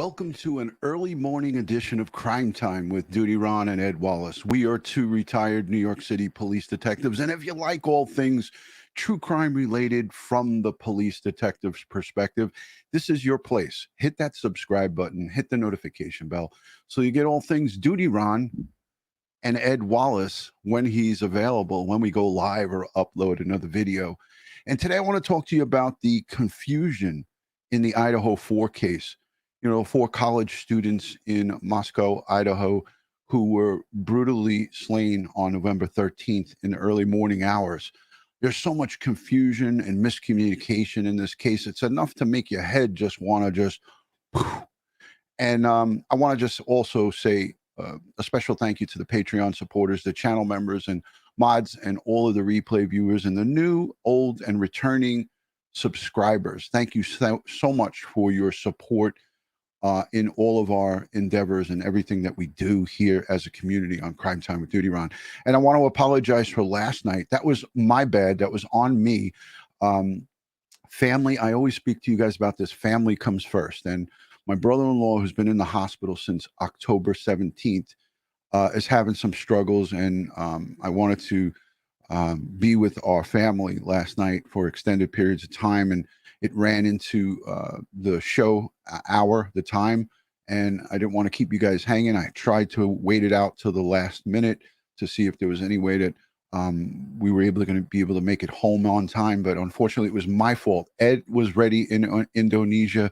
Welcome to an early morning edition of Crime Time with DutyRon and Ed Wallace. We are two retired New York City police detectives, and if you like all things true crime related from the police detective's perspective, this is your place. Hit that subscribe button, hit the notification bell, so you get all things DutyRon and Ed Wallace when he's available, when we go live or upload another video. And today I want to talk to you about the confusion in the Idaho 4 case. You know, 4 college students in Moscow, Idaho, who were brutally slain on November 13th in the early morning hours. There's so much confusion and miscommunication in this case. It's enough to make your head just want to just. And I want to just also say a special thank you to the Patreon supporters, the channel members and mods, and all of the replay viewers, and the new, old, and returning subscribers. Thank you so much for your support in all of our endeavors and everything that we do here as a community on Crime Time with DutyRon. And I want to apologize for last night. That was my bad. That was on me. Family, I always speak to you guys about this. Family comes first. And my brother-in-law, who's been in the hospital since October 17th, is having some struggles. And I wanted to be with our family last night for extended periods of time. And it ran into the show hour, the time, and I didn't want to keep you guys hanging. I tried to wait it out till the last minute to see if there was any way that we were going to be able to make it home on time, but unfortunately it was my fault. Ed was ready in Indonesia.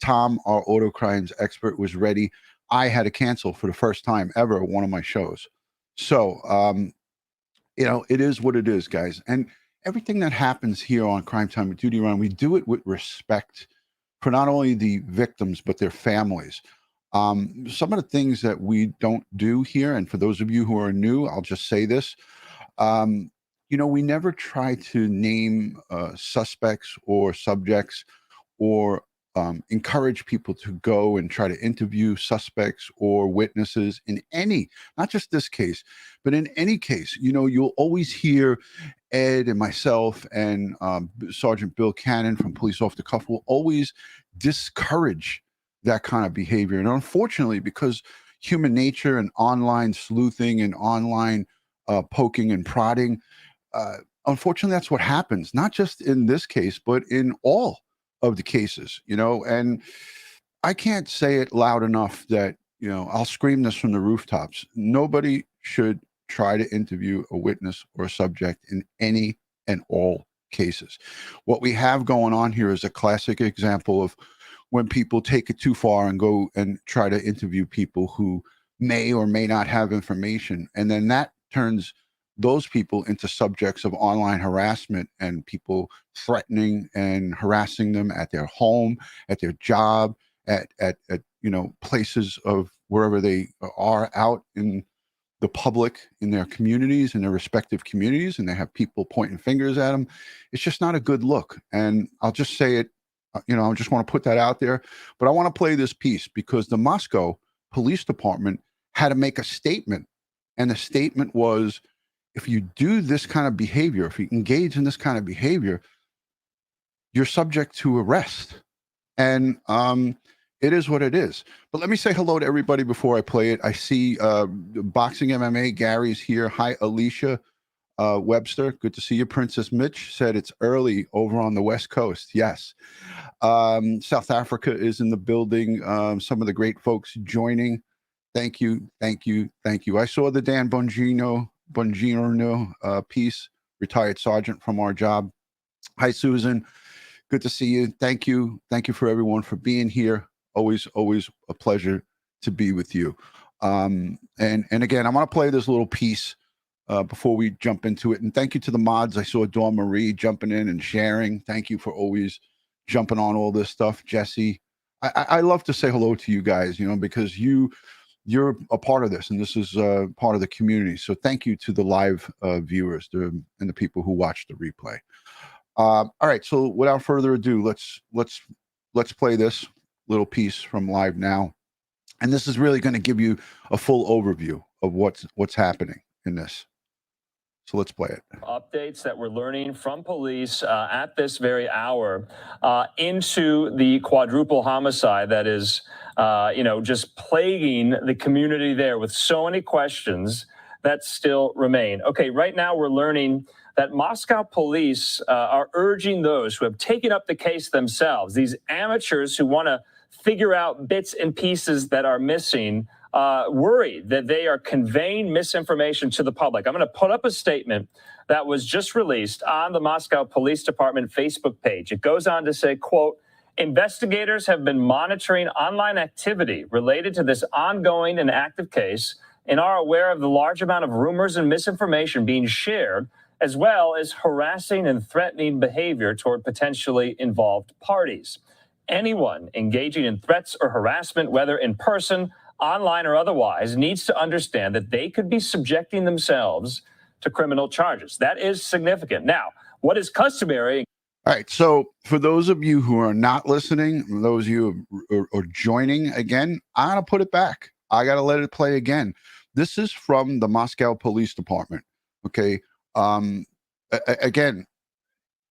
Tom, our auto crimes expert, was ready. I had to cancel for the first time ever one of my shows. So, you know, it is what it is, guys. And everything that happens here on Crime Time with DutyRon, we do it with respect for not only the victims, but their families. Some of the things that we don't do here, and for those of you who are new, I'll just say this. You know, we never try to name suspects or subjects or encourage people to go and try to interview suspects or witnesses in any, not just this case, but in any case. You know, you'll always hear Ed and myself and Sergeant Bill Cannon from Police Off the Cuff will always discourage that kind of behavior. And unfortunately, because human nature and online sleuthing and online poking and prodding, unfortunately, that's what happens, not just in this case, but in all of the cases, you know. And I can't say it loud enough that, you know, I'll scream this from the rooftops. Nobody should try to interview a witness or a subject in any and all cases. What we have going on here is a classic example of when people take it too far and go and try to interview people who may or may not have information. And then that turns those people into subjects of online harassment and people threatening and harassing them at their home, at their job, at you know, places of wherever they are out in the public, in their communities, in their respective communities, and they have people pointing fingers at them. It's just not a good look. And I'll just say it, you know, I just want to put that out there. But I want to play this piece because the Moscow Police Department had to make a statement. And the statement was, if you do this kind of behavior, if you engage in this kind of behavior, you're subject to arrest. And it is what it is. But let me say hello to everybody before I play it. I see Boxing MMA, Gary's here. Hi, Alicia Webster. Good to see you. Princess Mitch said it's early over on the West Coast. Yes. South Africa is in the building. Some of the great folks joining. Thank you. Thank you. Thank you. I saw the Dan Bongino piece, retired sergeant from our job. Hi, Susan. Good to see you. Thank you. Thank you for everyone for being here. Always a pleasure to be with you. And again, I want to play this little piece before we jump into it. And thank you to the mods. I saw Dawn Marie jumping in and sharing. Thank you for always jumping on all this stuff. Jesse, I love to say hello to you guys, you know, because you're a part of this, and this is part of the community. So thank you to the live viewers and the people who watch the replay. All right, so without further ado, let's play this little piece from Live Now, and this is really going to give you a full overview of what's happening in this. So let's play it. Updates that we're learning from police at this very hour into the quadruple homicide that is, just plaguing the community there with so many questions that still remain. Okay, right now we're learning that Moscow police are urging those who have taken up the case themselves, these amateurs who want to figure out bits and pieces that are missing, worried that they are conveying misinformation to the public. I'm going to put up a statement that was just released on the Moscow Police Department Facebook page. It goes on to say, quote, investigators have been monitoring online activity related to this ongoing and active case and are aware of the large amount of rumors and misinformation being shared, as well as harassing and threatening behavior toward potentially involved parties. Anyone engaging in threats or harassment, whether in person, online, or otherwise, needs to understand that they could be subjecting themselves to criminal charges. That is significant. Now, what is customary? All right. So for those of you who are not listening, those of you who are joining again, I'm going to put it back. I got to let it play again. This is from the Moscow Police Department. Okay. Again,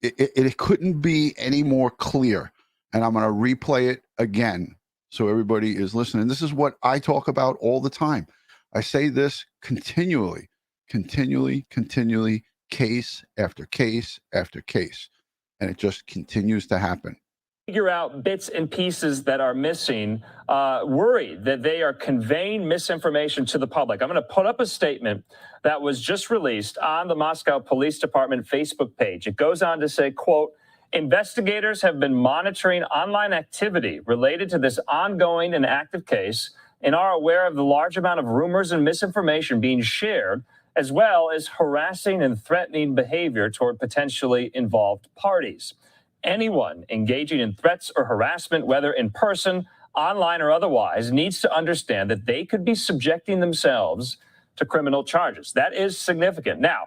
it couldn't be any more clear. And I'm going to replay it again so everybody is listening. This is what I talk about all the time. I say this continually, case after case after case. And it just continues to happen. Figure out bits and pieces that are missing, worried that they are conveying misinformation to the public. I'm going to put up a statement that was just released on the Moscow Police Department Facebook page. It goes on to say, quote, investigators have been monitoring online activity related to this ongoing and active case and are aware of the large amount of rumors and misinformation being shared, as well as harassing and threatening behavior toward potentially involved parties. Anyone engaging in threats or harassment, whether in person, online, or otherwise, needs to understand that they could be subjecting themselves to criminal charges. That is significant. Now,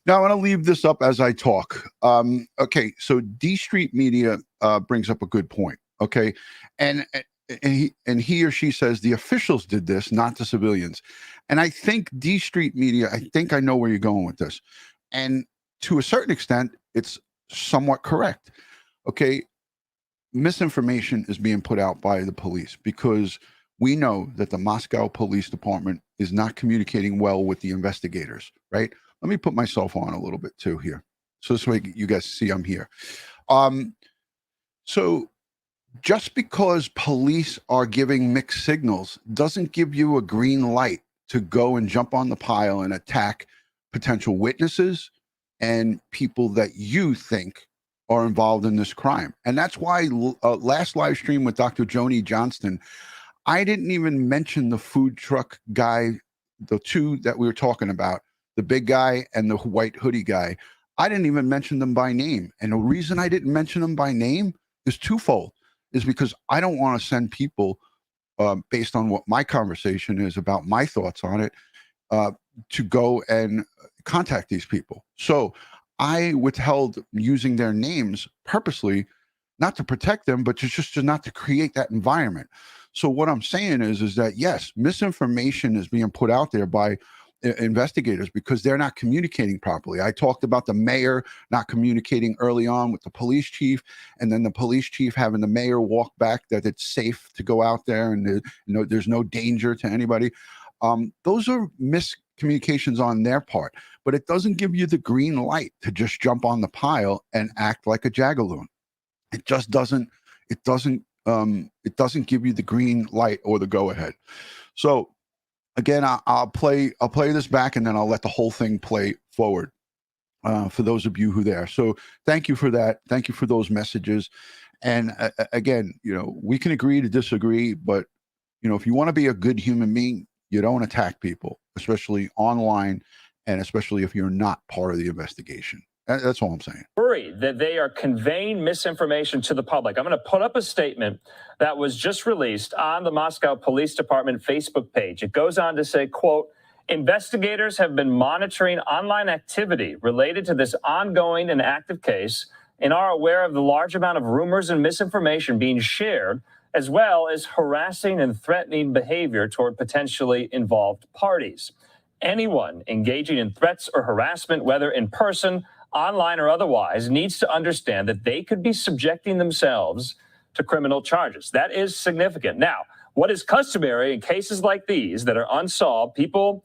I want to leave this up as I talk. Okay, so D Street Media brings up a good point. Okay, and he or she says the officials did this, not the civilians. And I think D Street Media, I think I know where you're going with this. And to a certain extent, it's somewhat correct. Okay, misinformation is being put out by the police because we know that the Moscow Police Department is not communicating well with the investigators, right? Let me put myself on a little bit too here. So this way you guys see I'm here. So just because police are giving mixed signals doesn't give you a green light to go and jump on the pile and attack potential witnesses and people that you think are involved in this crime. And that's why last live stream with Dr. Joni Johnston, I didn't even mention the food truck guy, the two that we were talking about, the big guy and the white hoodie guy. I didn't even mention them by name. And the reason I didn't mention them by name is twofold, is because I don't want to send people based on what my conversation is about, my thoughts on it, to go and contact these people. So I withheld using their names purposely, not to protect them, but just not to create that environment. So what I'm saying is that, yes, misinformation is being put out there by investigators because they're not communicating properly. I talked about the mayor not communicating early on with the police chief, and then the police chief having the mayor walk back that it's safe to go out there and there's no danger to anybody. Those are miscommunications on their part, but it doesn't give you the green light to just jump on the pile and act like a jagaloon. It just doesn't. It doesn't give you the green light or the go ahead. So again, I'll play this back and then I'll let the whole thing play forward for those of you who are there. So thank you for that. Thank you for those messages. And again, we can agree to disagree, but if you want to be a good human being, you don't attack people, especially online, and especially if you're not part of the investigation. That's all I'm saying. Worried that they are conveying misinformation to the public. I'm going to put up a statement that was just released on the Moscow Police Department Facebook page. It goes on to say, quote, investigators have been monitoring online activity related to this ongoing and active case and are aware of the large amount of rumors and misinformation being shared, as well as harassing and threatening behavior toward potentially involved parties. Anyone engaging in threats or harassment, whether in person, online, or otherwise, needs to understand that they could be subjecting themselves to criminal charges. That is significant. Now, what is customary in cases like these that are unsolved, people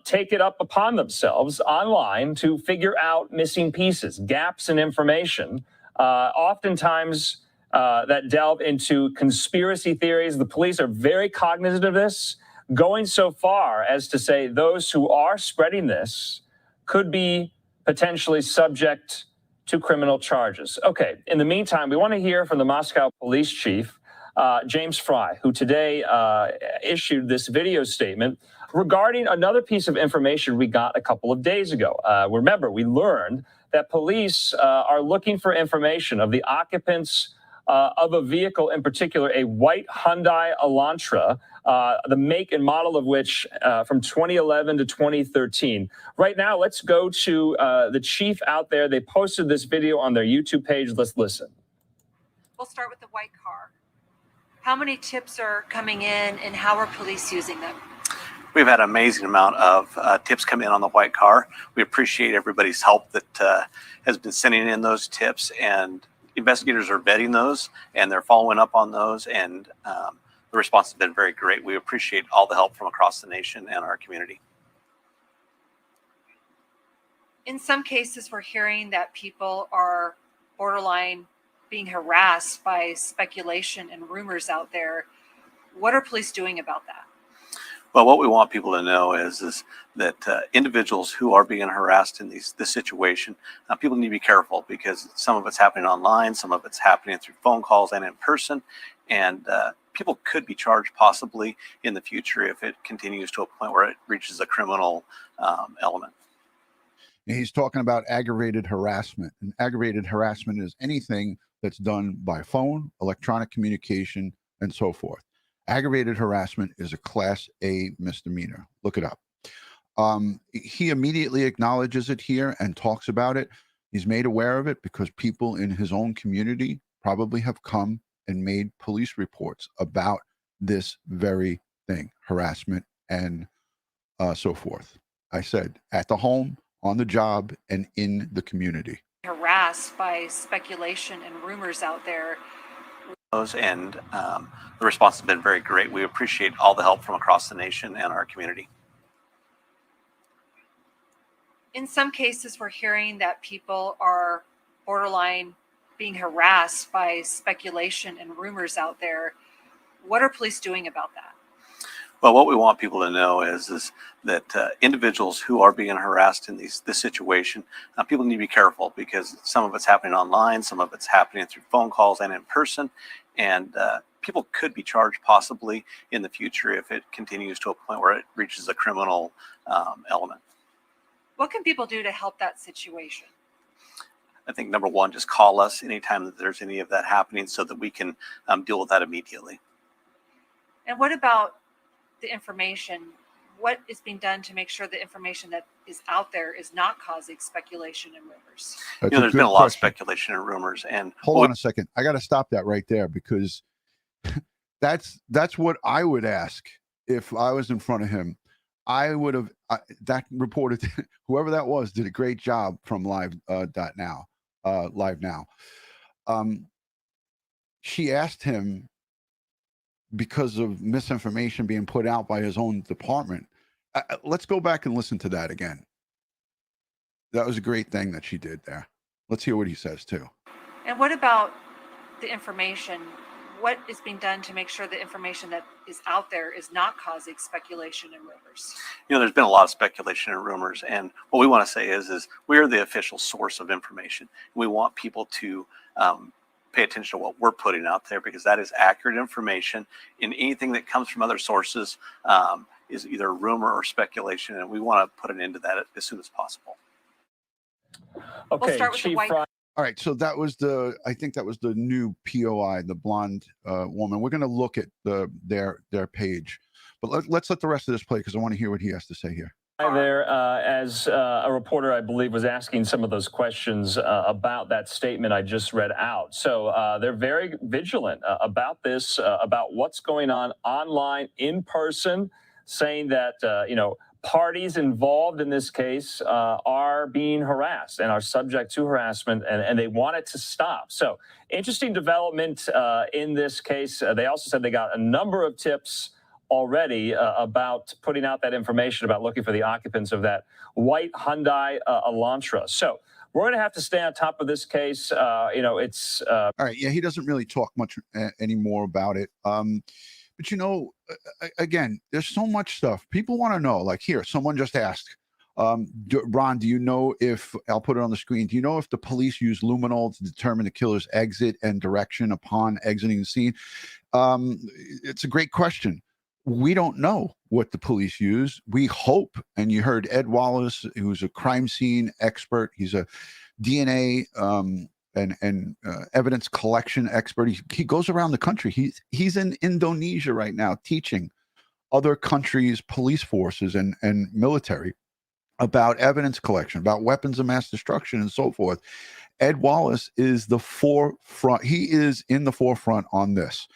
take it up upon themselves online to figure out missing pieces, gaps in information, oftentimes that delve into conspiracy theories. The police are very cognizant of this, going so far as to say those who are spreading this could be potentially subject to criminal charges. Okay, in the meantime, we want to hear from the Moscow police chief, James Fry, who today issued this video statement regarding another piece of information we got a couple of days ago. Remember, we learned that police are looking for information of the occupants of a vehicle, in particular, a white Hyundai Elantra, the make and model of which from 2011 to 2013. Right now, let's go to the chief out there. They posted this video on their YouTube page. Let's listen. We'll start with the white car. How many tips are coming in and how are police using them? We've had an amazing amount of tips come in on the white car. We appreciate everybody's help that has been sending in those tips, and investigators are vetting those and they're following up on those, and the response has been very great. We appreciate all the help from across the nation and our community. In some cases, we're hearing that people are borderline being harassed by speculation and rumors out there. What are police doing about that? Well, what we want people to know is that individuals who are being harassed in this situation, people need to be careful, because some of it's happening online, some of it's happening through phone calls and in person, and people could be charged possibly in the future if it continues to a point where it reaches a criminal element. He's talking about aggravated harassment, and aggravated harassment is anything that's done by phone, electronic communication, and so forth. Aggravated harassment is a Class A misdemeanor. Look it up. He immediately acknowledges it here and talks about it. He's made aware of it because people in his own community probably have come and made police reports about this very thing, harassment and so forth. I said at the home, on the job, and in the community. Harassed by speculation and rumors out there. And the response has been very great. We appreciate all the help from across the nation and our community. In some cases, we're hearing that people are borderline being harassed by speculation and rumors out there. What are police doing about that? Well, what we want people to know is that individuals who are being harassed in this situation, people need to be careful, because some of it's happening online, some of it's happening through phone calls and in person, and people could be charged possibly in the future if it continues to a point where it reaches a criminal element. What can people do to help that situation? I think number one, just call us anytime that there's any of that happening so that we can deal with that immediately. And what about the information? What is being done to make sure the information that is out there is not causing speculation and rumors? There's been a lot of speculation and rumors. And hold on a second, I got to stop that right there, because that's what I would ask if I was in front of him. I would have that reporter, whoever that was, did a great job from live now. She asked him, because of misinformation being put out by his own department. Let's go back and listen to that again. That was a great thing that she did there. Let's hear what he says too. And what about the information? What is being done to make sure the information that is out there is not causing speculation and rumors? There's been a lot of speculation and rumors, and what we want to say is we are the official source of information. We want people to pay attention to what we're putting out there, because that is accurate information, and anything that comes from other sources is either rumor or speculation, and we want to put an end to that as soon as possible. Okay, we'll start with Chief the white. All right, so that was I think that was the new POI, the blonde woman. We're going to look at their page, but let's let the rest of this play, because I want to hear what he has to say here. Hi there, as a reporter, I believe, was asking some of those questions about that statement I just read out. So they're very vigilant about this, about what's going on online, in person, saying that, parties involved in this case are being harassed and are subject to harassment, and they want it to stop. So interesting development in this case. They also said they got a number of tips already about putting out that information about looking for the occupants of that white Hyundai Elantra. So we're going to have to stay on top of this case. It's all right. Yeah, he doesn't really talk much anymore about it. But again, there's so much stuff people want to know. Like here, someone just asked, Ron, do you know if, I'll put it on the screen, do you know if the police use luminol to determine the killer's exit and direction upon exiting the scene? It's a great question. We don't know what the police use. We hope, and you heard Ed Wallace, who's a crime scene expert. He's a DNA and evidence collection expert. He goes around the country. He's in Indonesia right now teaching other countries' police forces and military about evidence collection, about weapons of mass destruction and so forth. Ed Wallace is the forefront. He is in the forefront on this.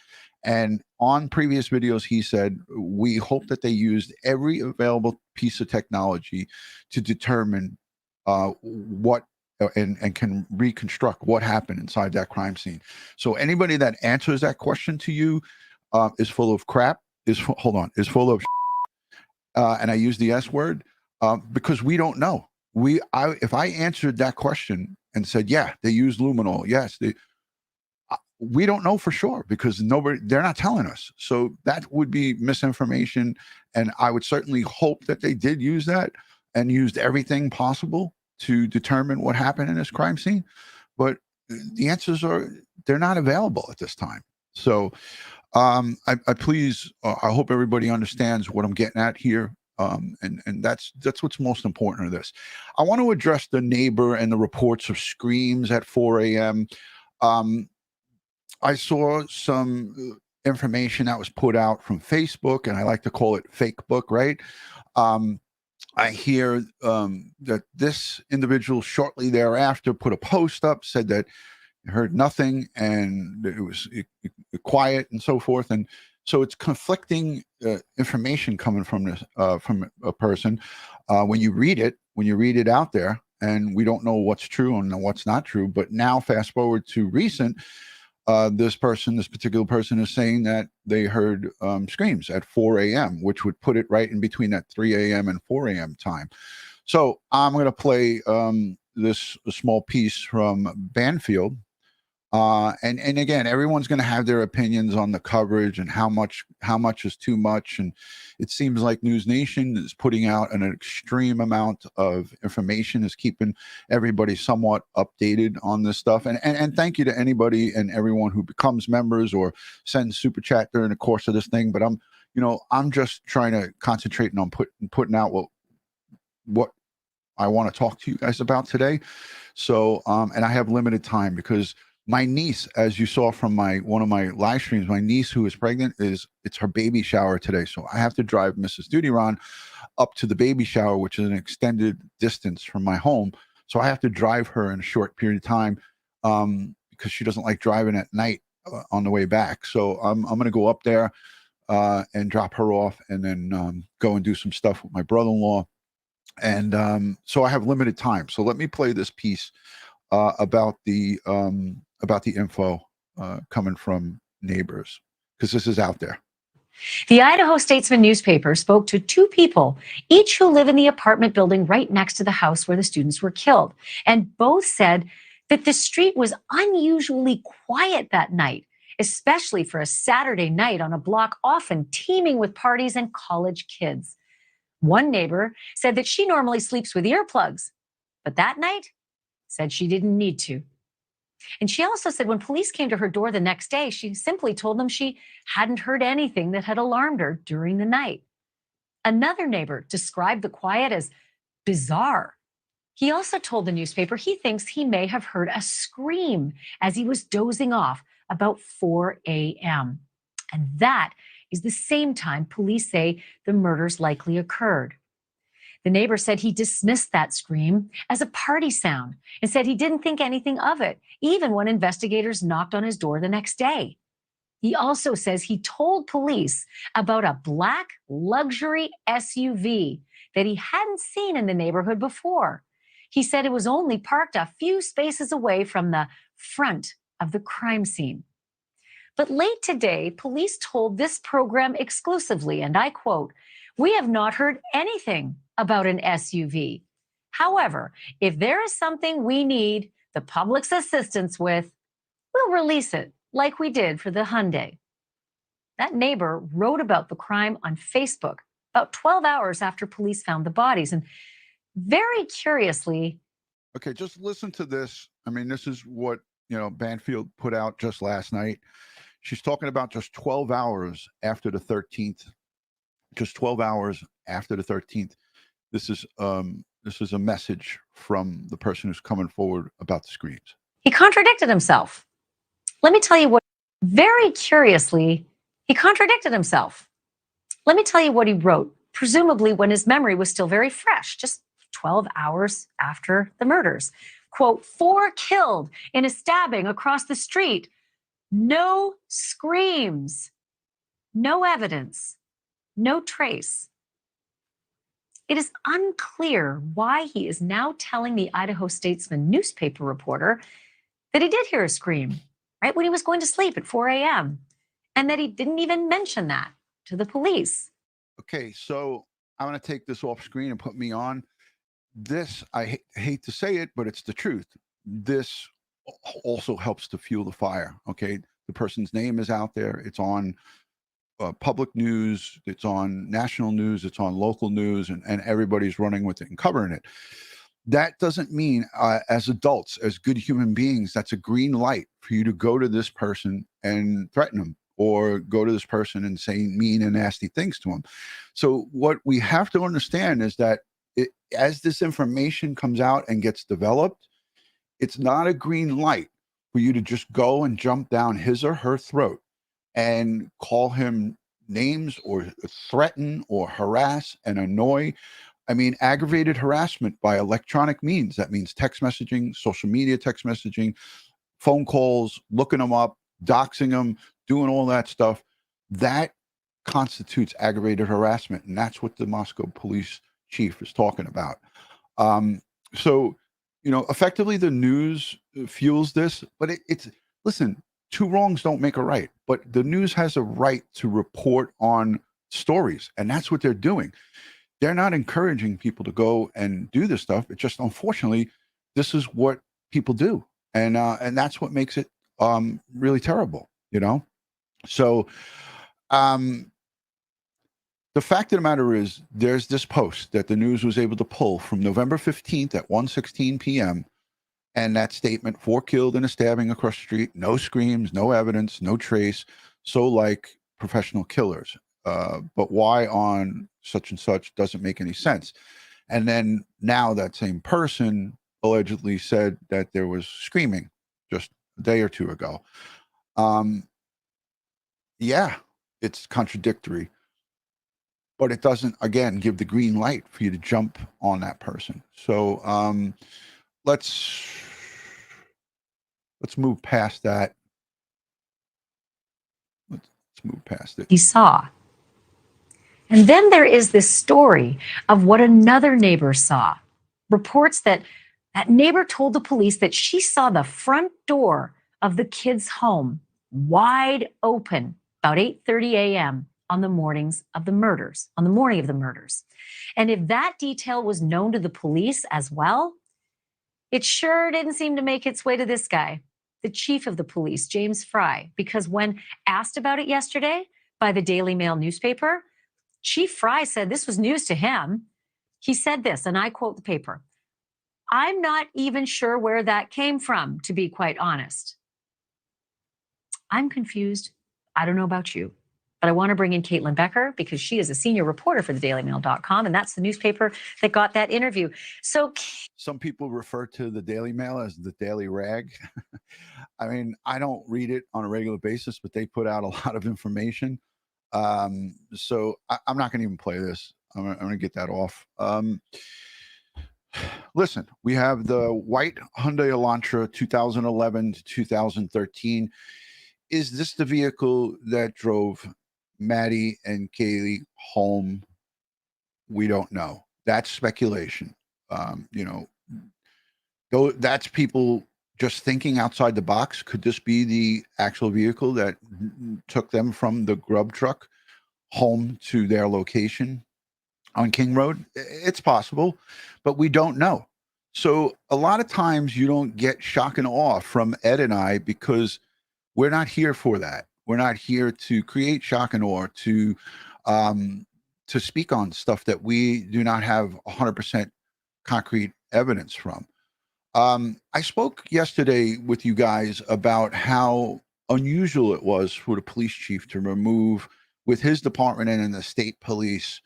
And on previous videos, he said, we hope that they used every available piece of technology to determine what and can reconstruct what happened inside that crime scene. So anybody that answers that question to you is full of crap, is full of and I use the S word because we don't know. If I answered that question and said, yeah, they use luminol, yes, we don't know for sure because they're not telling us. So that would be misinformation. And I would certainly hope that they did use that and used everything possible to determine what happened in this crime scene. But the answers they're not available at this time. So I hope everybody understands what I'm getting at here. And that's what's most important of this. I want to address the neighbor and the reports of screams at 4 a.m. I saw some information that was put out from Facebook, and I like to call it fake book, right? I hear that this individual shortly thereafter put a post up, said that he heard nothing and it was quiet and so forth. And so it's conflicting information coming from this from a person. When you read it out there, and we don't know what's true and what's not true. But now, fast forward to recent. This particular person is saying that they heard screams at 4 a.m., which would put it right in between that 3 a.m. and 4 a.m. time. So I'm going to play this small piece from Bankfield. And again, everyone's going to have their opinions on the coverage and how much is too much. And it seems like News Nation is putting out an extreme amount of information, is keeping everybody somewhat updated on this stuff. And thank you to anybody and everyone who becomes members or sends super chat during the course of this thing. But I'm just trying to concentrate on putting out what I want to talk to you guys about today. So, and I have limited time because my niece, as you saw from one of my live streams, my niece who is pregnant, it's her baby shower today. So I have to drive Mrs. DutyRon up to the baby shower, which is an extended distance from my home. So I have to drive her in a short period of time because she doesn't like driving at night on the way back. So I'm going to go up there and drop her off and then go and do some stuff with my brother-in-law. And so I have limited time. So let me play this piece about the info coming from neighbors, because this is out there. The Idaho Statesman newspaper spoke to two people, each who live in the apartment building right next to the house where the students were killed. And both said that the street was unusually quiet that night, especially for a Saturday night on a block often teeming with parties and college kids. One neighbor said that she normally sleeps with earplugs, but that night said she didn't need to. And she also said when police came to her door the next day, she simply told them she hadn't heard anything that had alarmed her during the night. Another neighbor described the quiet as bizarre. He also told the newspaper he thinks he may have heard a scream as he was dozing off about 4 a.m. And that is the same time police say the murders likely occurred. The neighbor said he dismissed that scream as a party sound and said he didn't think anything of it, even when investigators knocked on his door the next day. He also says he told police about a black luxury SUV that he hadn't seen in the neighborhood before. He said it was only parked a few spaces away from the front of the crime scene. But late today, police told this program exclusively, and I quote, "We have not heard anything about an SUV. However, if there is something we need the public's assistance with, we'll release it like we did for the Hyundai." That neighbor wrote about the crime on Facebook about 12 hours after police found the bodies. And very curiously, Okay, just listen to this. I mean, this is what, Banfield put out just last night. She's talking about just 12 hours after the 13th. Just 12 hours after the 13th. This is a message from the person who's coming forward about the screams. he contradicted himself. Let me tell you what, very curiously, he contradicted himself. Let me tell you what he wrote, presumably when his memory was still very fresh, just 12 hours after the murders. Quote, 4 killed in a stabbing across the street. No screams, no evidence, no trace. It is unclear why he is now telling the Idaho Statesman newspaper reporter that he did hear a scream right when he was going to sleep at 4 a.m. and that he didn't even mention that to the police. Okay, so I'm going to take this off screen and put me on. This, I hate to say it, but it's the truth. This also helps to fuel the fire. Okay, the person's name is out there. It's on public news. It's on national news. It's on local news, and everybody's running with it and covering it. That doesn't mean as adults, as good human beings, that's a green light for you to go to this person and threaten them, or go to this person and say mean and nasty things to them. So what we have to understand is that as this information comes out and gets developed, it's not a green light for you to just go and jump down his or her throat and call him names or threaten or harass and annoy. I mean, aggravated harassment by electronic means. That means text messaging, social media text messaging, phone calls, looking them up, doxing them, doing all that stuff. That constitutes aggravated harassment. And that's what the Moscow police chief is talking about. So, effectively the news fuels this, but it's, listen, 2 wrongs don't make a right, but the news has a right to report on stories. And that's what they're doing. They're not encouraging people to go and do this stuff. It's just, unfortunately, this is what people do. And that's what makes it really terrible, So the fact of the matter is, there's this post that the news was able to pull from November 15th at 1:16 p.m. And that statement, 4 killed in a stabbing across the street, no screams, no evidence, no trace, so like professional killers. But why on such and such doesn't make any sense. And then now that same person allegedly said that there was screaming just a day or 2 ago. Yeah, it's contradictory, but it doesn't, again, give the green light for you to jump on that person. So let's move past that. Let's move past it. He saw. And then there is this story of what another neighbor saw. Reports that that neighbor told the police that she saw the front door of the kid's home wide open about 8:30 a.m. on the morning of the murders. And if that detail was known to the police as well, it sure didn't seem to make its way to this guy, the chief of the police, James Fry, because when asked about it yesterday by the Daily Mail newspaper, Chief Fry said this was news to him. He said this, and I quote the paper, "I'm not even sure where that came from, to be quite honest." I'm confused. I don't know about you, but I want to bring in Caitlin Becker because she is a senior reporter for the dailymail.com, and that's the newspaper that got that interview. So some people refer to the Daily Mail as the Daily Rag. I mean, I don't read it on a regular basis, but they put out a lot of information. So I'm not going to even play this. I'm going to get that off. Listen, we have the white Hyundai Elantra 2011 to 2013. is this the vehicle that drove Maddie and Kaylee home? We don't know. That's speculation. You know, though that's people just thinking outside the box. Could this be the actual vehicle that took them from the grub truck home to their location on King Road? It's possible, but we don't know. So a lot of times you don't get shock and awe from Ed and I because we're not here for that. We're not here to create shock and awe, to speak on stuff that we do not have 100% concrete evidence from. I spoke yesterday with you guys about how unusual it was for the police chief to remove, with his department and in the state police,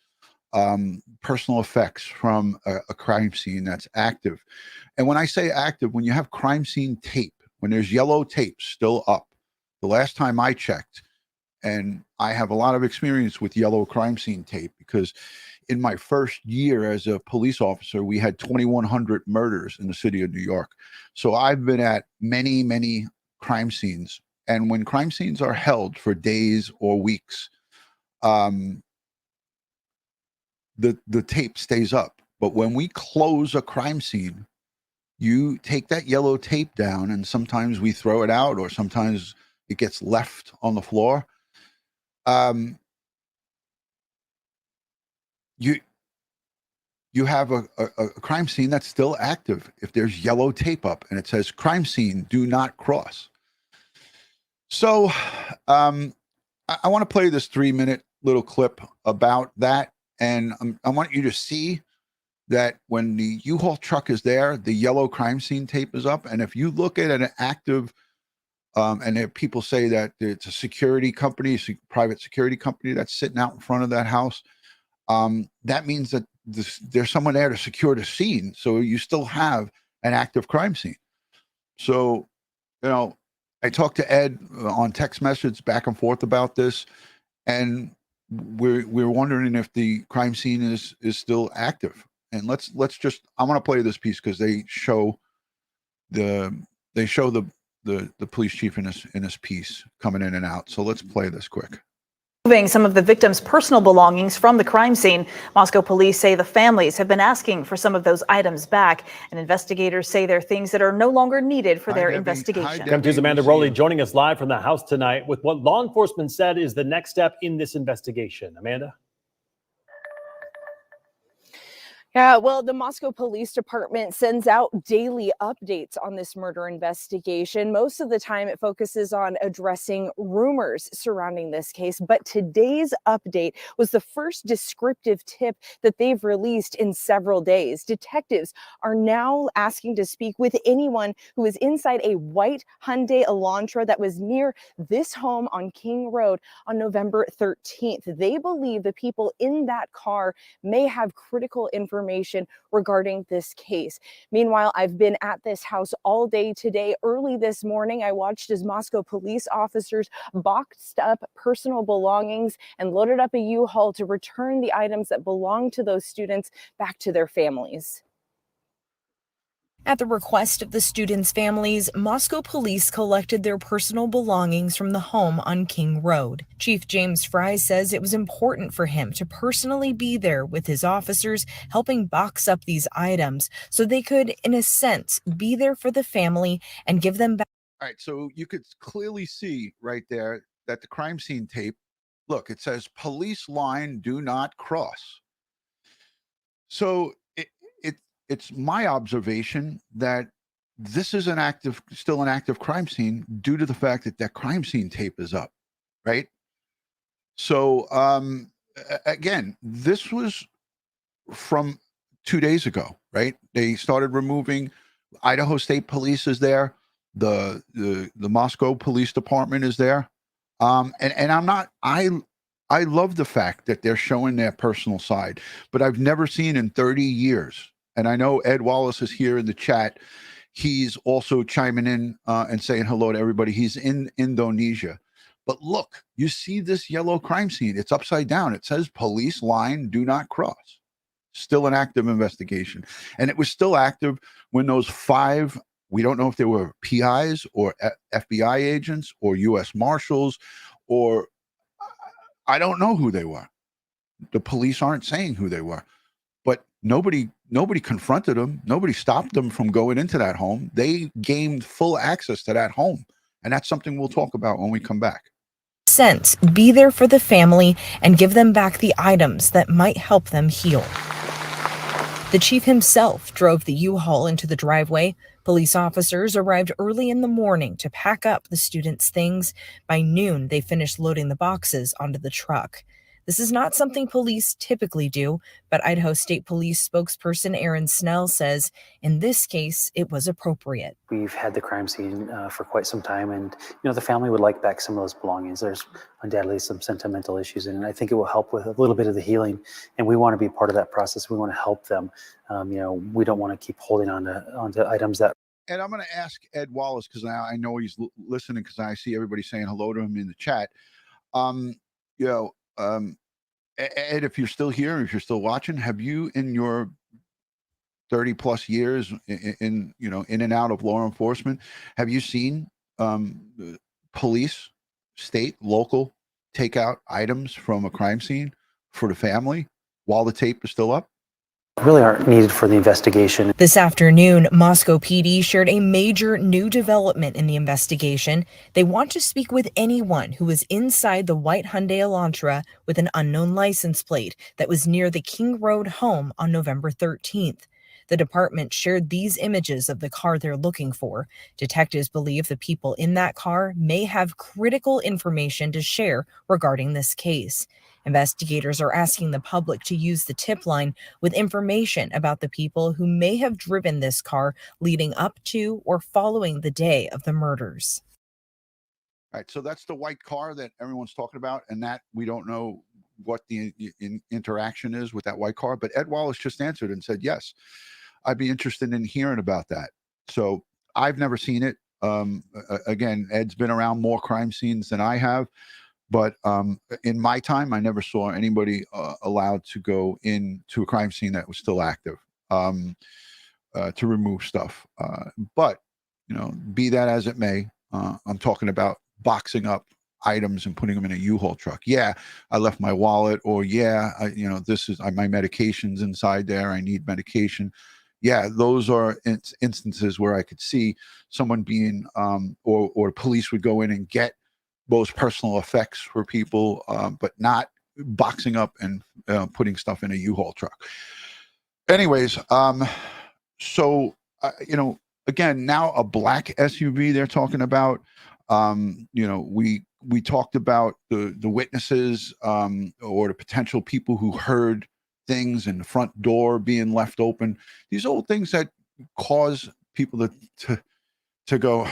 personal effects from a crime scene that's active. And when I say active, when you have crime scene tape, when there's yellow tape still up, the last time I checked, and I have a lot of experience with yellow crime scene tape because in my first year as a police officer, we had 2,100 murders in the city of New York. So I've been at many, many crime scenes. And when crime scenes are held for days or weeks, the tape stays up. But when we close a crime scene, you take that yellow tape down, and sometimes we throw it out, or sometimes it gets left on the floor. You have a crime scene that's still active if there's yellow tape up and it says crime scene, do not cross. So I want to play this 3-minute little clip about that. And I want you to see that when the U-Haul truck is there, the yellow crime scene tape is up. And if you look at an active, and there, people say that it's a security company, private security company that's sitting out in front of that house, that means that there's someone there to secure the scene. So you still have an active crime scene. So, you know, I talked to Ed on text message back and forth about this, and we're wondering if the crime scene is still active. And let's just, I want to play this piece because they show the police chief in this piece coming in and out. So let's play this quick. Moving some of the victims' personal belongings from the crime scene. Moscow police say the families have been asking for some of those items back, and investigators say they're things that are no longer needed for their investigation. Come to Amanda Rowley joining us live from the house tonight with what law enforcement said is the next step in this investigation. Amanda? Yeah, well, the Moscow Police Department sends out daily updates on this murder investigation. Most of the time, it focuses on addressing rumors surrounding this case. But today's update was the first descriptive tip that they've released in several days. Detectives are now asking to speak with anyone who is inside a white Hyundai Elantra that was near this home on King Road on November 13th. They believe the people in that car may have critical information regarding this case. Meanwhile, I've been at this house all day today. Early this morning, I watched as Moscow police officers boxed up personal belongings and loaded up a U-Haul to return the items that belong to those students back to their families. At the request of the students' families, Moscow police collected their personal belongings from the home on King Road. Chief James Fry says it was important for him to personally be there with his officers, helping box up these items so they could, in a sense, be there for the family and give them back. All right, so you could clearly see right there that the crime scene tape, look, it says police line do not cross. So it's my observation that this is still an active crime scene due to the fact that that crime scene tape is up, right? So again, this was from 2 days ago, right? They started removing. Idaho State Police is there. The Moscow Police Department is there. And I'm not. I love the fact that they're showing their personal side, but I've never seen in 30 years. And I know Ed Wallace is here in the chat. He's also chiming in and saying hello to everybody. He's in Indonesia. But look, you see this yellow crime scene. It's upside down. It says police line do not cross. Still an active investigation. And it was still active when those 5 We don't know if they were PIs or FBI agents or U.S. Marshals, or I don't know who they were. The police aren't saying who they were, but nobody confronted them. Nobody stopped them from going into that home. They gained full access to that home, and that's something we'll talk about when we come back. Be there for the family and give them back the items that might help them heal. The chief himself drove the U-Haul into the driveway. Police officers arrived early in the morning to pack up the students' things. By noon, they finished loading the boxes onto the truck. This is not something police typically do, but Idaho State Police spokesperson Aaron Snell says in this case, it was appropriate. We've had the crime scene for quite some time, and the family would like back some of those belongings. There's undoubtedly some sentimental issues, and I think it will help with a little bit of the healing, and we want to be part of that process. We want to help them. We don't want to keep holding on to items that. And I'm going to ask Ed Wallace, because now I know he's listening, because I see everybody saying hello to him in the chat. Ed, if you're still here, if you're still watching, have you, in your 30 plus years in and out of law enforcement, have you seen police, state, local, take out items from a crime scene for the family while the tape is still up? Really aren't needed for the investigation. This afternoon, Moscow PD shared a major new development in the investigation. They want to speak with anyone who was inside the white Hyundai Elantra with an unknown license plate that was near the King Road home on November 13th. The department shared these images of the car they're looking for. Detectives believe the people in that car may have critical information to share regarding this case. Investigators are asking the public to use the tip line with information about the people who may have driven this car leading up to or following the day of the murders. All right, so that's the white car that everyone's talking about, and that we don't know what the interaction is with that white car. But Ed Wallace just answered and said, yes, I'd be interested in hearing about that. So I've never seen it. Again, Ed's been around more crime scenes than I have. But in my time, I never saw anybody allowed to go into a crime scene that was still active to remove stuff. But, be that as it may, I'm talking about boxing up items and putting them in a U-Haul truck. Yeah, I left my wallet, or yeah, this is my medication's inside there. I need medication. Yeah, those are instances where I could see someone being, or police would go in and get those personal effects for people, but not boxing up and putting stuff in a U-Haul truck. Anyways, so again, now a black SUV they're talking about. We talked about the witnesses or the potential people who heard things, and the front door being left open. These old things that cause people to go,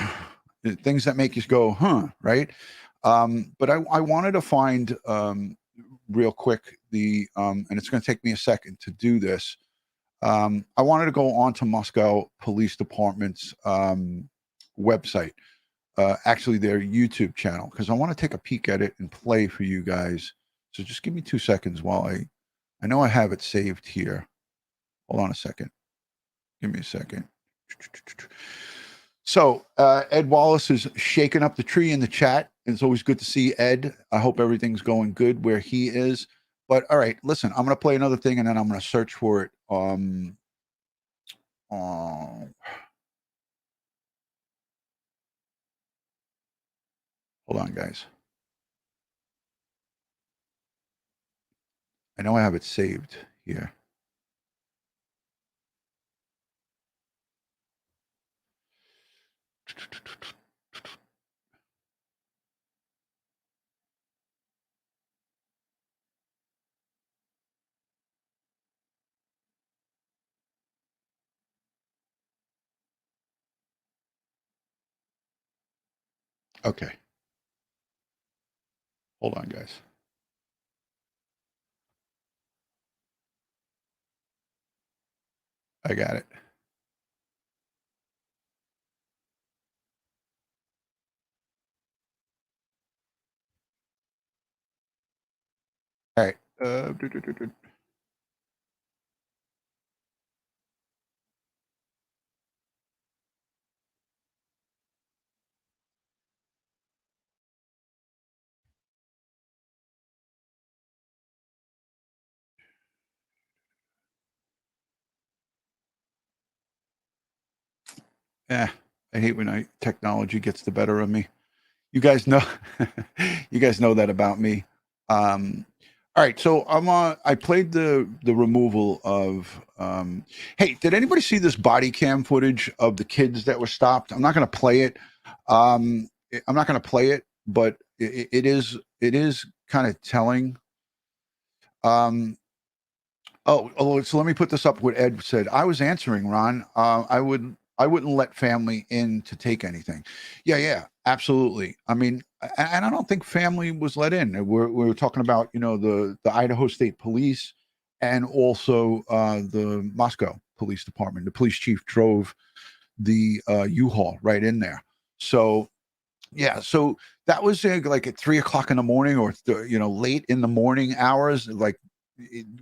things that make you go, huh, right? But I wanted to find real quick and it's going to take me a second to do this. I wanted to go on to Moscow Police Department's website, actually their YouTube channel, because I want to take a peek at it and play for you guys. So just give me 2 seconds while I know I have it saved here. Hold on a second. Give me a second. So Ed Wallace is shaking up the tree in the chat. It's always good to see Ed. I hope everything's going good where he is. But all right, listen, I'm going to play another thing, and then I'm going to search for it. Hold on, guys. I know I have it saved here. Okay. Hold on, guys. I got it. All right. I hate when technology gets the better of me. You guys know, you guys know that about me. All right, so I played the removal of. Hey, did anybody see this body cam footage of the kids that were stopped? I'm not going to play it. I'm not going to play it, but it is kind of telling. So let me put this up. What Ed said. I was answering, Ron. I wouldn't let family in to take anything. Yeah, absolutely. I mean, and I don't think family was let in. We're talking about, the Idaho State Police and also the Moscow Police Department. The police chief drove the U-Haul right in there. So yeah, so that was like at 3 o'clock in the morning, or late in the morning hours, like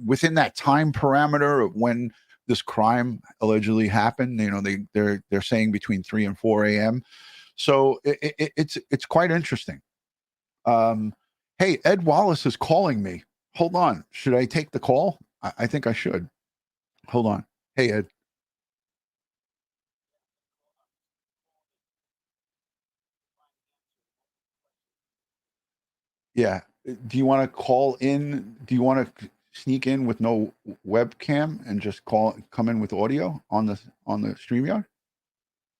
within that time parameter of when this crime allegedly happened. They're saying between 3 and 4 a.m. So it's quite interesting. Hey, Ed Wallace is calling me. Hold on, should I take the call? I think I should. Hold on. Hey, Ed. Yeah. Do you want to call in? Do you want to sneak in with no webcam and just come in with audio on the StreamYard?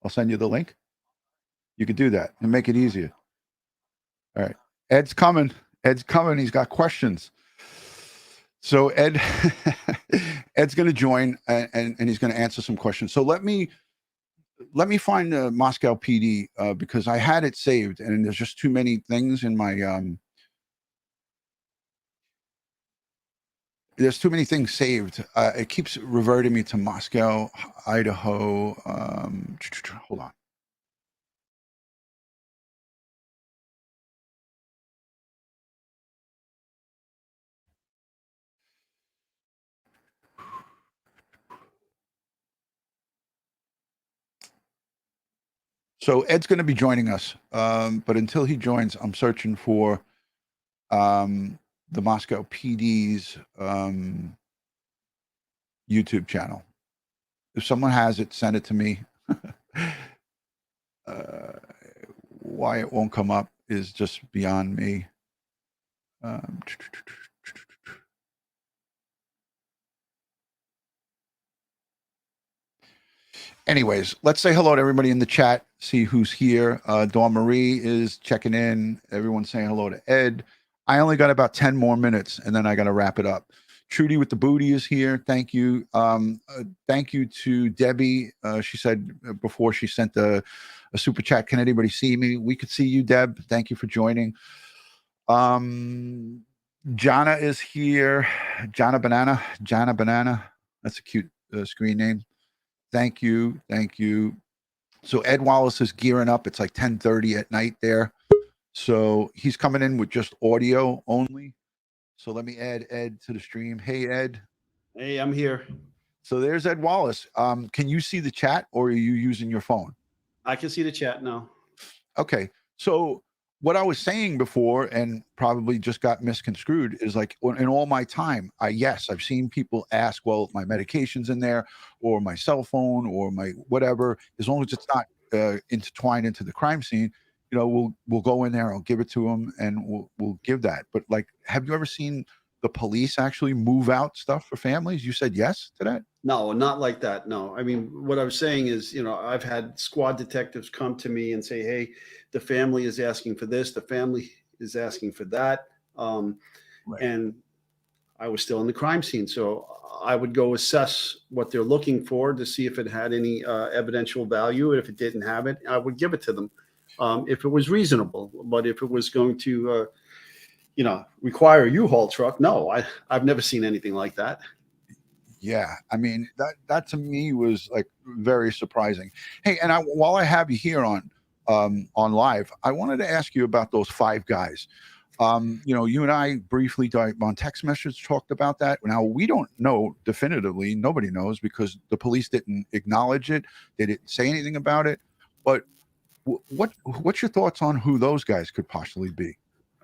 I'll send you the link. You could do that and make it easier. All right. Ed's coming. He's got questions. So Ed's going to join and he's going to answer some questions. So let me find the Moscow PD because I had it saved and there's just too many things in my there's too many things saved. It keeps reverting me to Moscow, Idaho. Hold on. So Ed's going to be joining us, but until he joins, I'm searching for the Moscow PD's YouTube channel. If someone has it, send it to me. Why it won't come up is just beyond me. Anyways, let's say hello to everybody in the chat, see who's here. Dawn Marie is checking in. Everyone's saying hello to Ed. I only got about 10 more minutes and then I got to wrap it up. Trudy with the booty is here. Thank you. Thank you to Debbie. She said before she sent a super chat, can anybody see me? We could see you, Deb. Thank you for joining. Jana is here. Jana Banana. That's a cute screen name. Thank you. So Ed Wallace is gearing up. It's like 10:30 at night there. So he's coming in with just audio only. So let me add Ed to the stream. Hey, Ed. Hey, I'm here. So there's Ed Wallace. Can you see the chat or are you using your phone? I can see the chat now. Okay. So what I was saying before and probably just got misconstrued is like in all my time, yes, I've seen people ask, well, my medication's in there or my cell phone or my whatever, as long as it's not intertwined into the crime scene, we'll go in there, I'll give it to them and we'll give that. But like, have you ever seen the police actually move out stuff for families? You said yes to that? No, not like that. No. I mean, what I was saying is, I've had squad detectives come to me and say, hey, the family is asking for this. The family is asking for that. Right. And I was still in the crime scene. So I would go assess what they're looking for to see if it had any evidential value. If it didn't have it, I would give it to them. If it was reasonable, but if it was going to, require a U-Haul truck, no, I've never seen anything like that. Yeah, I mean that to me was like very surprising. Hey, and while I have you here on live, I wanted to ask you about those 5 guys. You and I briefly on text message talked about that. Now we don't know definitively; nobody knows because the police didn't acknowledge it. They didn't say anything about it. But what's your thoughts on who those guys could possibly be?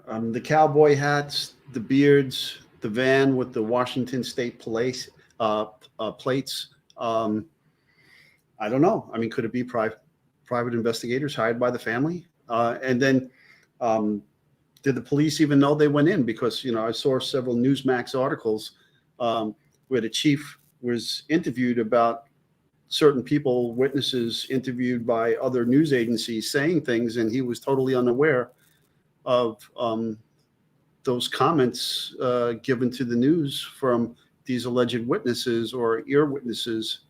The cowboy hats, the beards, the van with the Washington State Police plates. I don't know. I mean, could it be private investigators hired by the family? And then did the police even know they went in? Because, you know, I saw several Newsmax articles where the chief was interviewed about certain people, witnesses interviewed by other news agencies saying things, and he was totally unaware of those comments given to the news from these alleged witnesses or ear witnesses.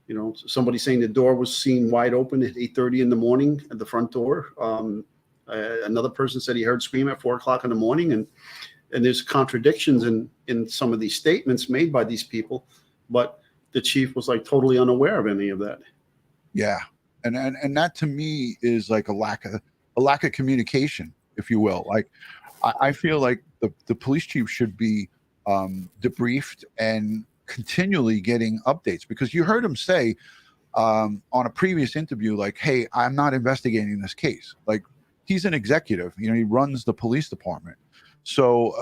You know, somebody saying the door was seen wide open at 8:30 in the morning at the front door. Another person said he heard scream at 4 o'clock in the morning, and there's contradictions in some of these statements made by these people, but the chief was like totally unaware of any of that. Yeah, and that to me is like a lack of communication, if you will. Like I feel like the police chief should be debriefed and continually getting updates, because you heard him say on a previous interview, like, hey, I'm not investigating this case. Like, he's an executive, you know, he runs the police department. So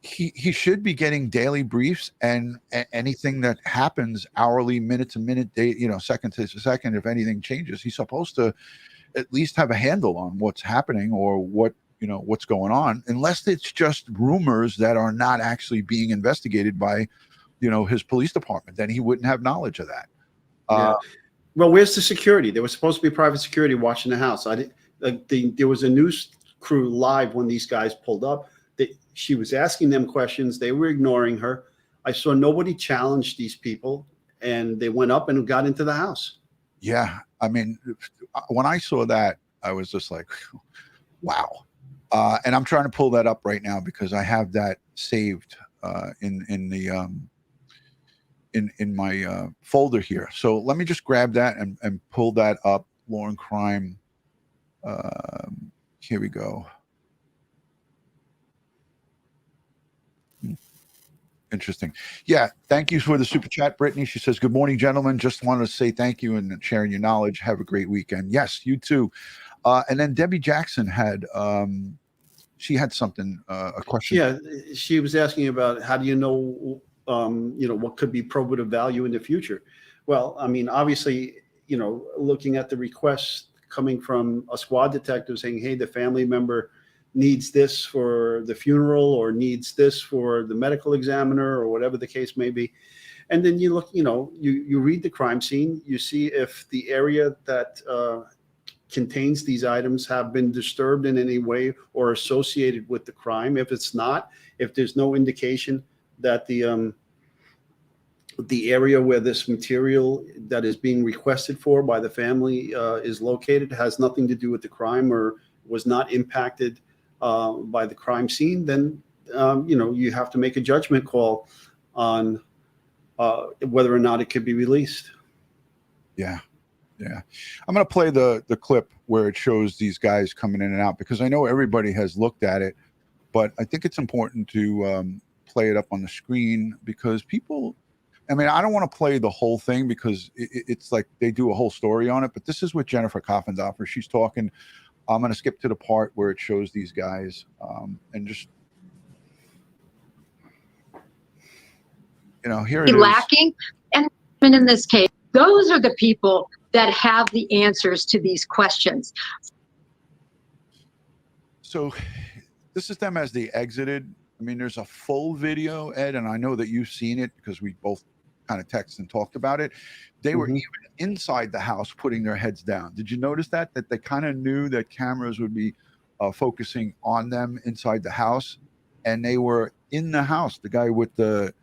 he should be getting daily briefs, and anything that happens hourly, minute to minute, day, you know, second to second, if anything changes, he's supposed to at least have a handle on what's happening or what, you know, what's going on, unless it's just rumors that are not actually being investigated by, you know, his police department. Then he wouldn't have knowledge of that. Yeah. Well, where's the security? There was supposed to be private security watching the house. There was a news crew live when these guys pulled up. She was asking them questions. They were ignoring her. I saw nobody challenge these people, and they went up and got into the house. Yeah. I mean, when I saw that, I was just like, wow. And I'm trying to pull that up right now because I have that saved in my folder here. So let me just grab that and pull that up. Law and crime. Here we go. Interesting. Yeah. Thank you for the super chat, Brittany. She says, good morning, gentlemen. Just wanted to say thank you and sharing your knowledge. Have a great weekend. Yes, you too. And then Debbie Jackson had, she had something, a question. Yeah. She was asking about how do you know, you know, what could be probative value in the future? Well, I mean, obviously, you know, looking at the requests coming from a squad detective saying, hey, the family member needs this for the funeral or needs this for the medical examiner or whatever the case may be. And then you look, you know, you read the crime scene, you see if the area that contains these items have been disturbed in any way or associated with the crime. If it's not, if there's no indication that the area where this material that is being requested for by the family is located has nothing to do with the crime or was not impacted by the crime scene, then you know, you have to make a judgment call on whether or not it could be released. Yeah. Yeah. I'm going to play the clip where it shows these guys coming in and out, because I know everybody has looked at it, but I think it's important to play it up on the screen because people, I mean, I don't want to play the whole thing because it's like they do a whole story on it, but this is with Jennifer Koffendorfer. She's talking. I'm going to skip to the part where it shows these guys and just, you know, here it is. Lacking. And in this case, those are the people that have the answers to these questions. So this is them as they exited. I mean, there's a full video, Ed, and I know that you've seen it because we both kind of texted and talked about it. They were even inside the house putting their heads down. Did you notice that they kind of knew that cameras would be focusing on them inside the house, and they were in the house. The guy with the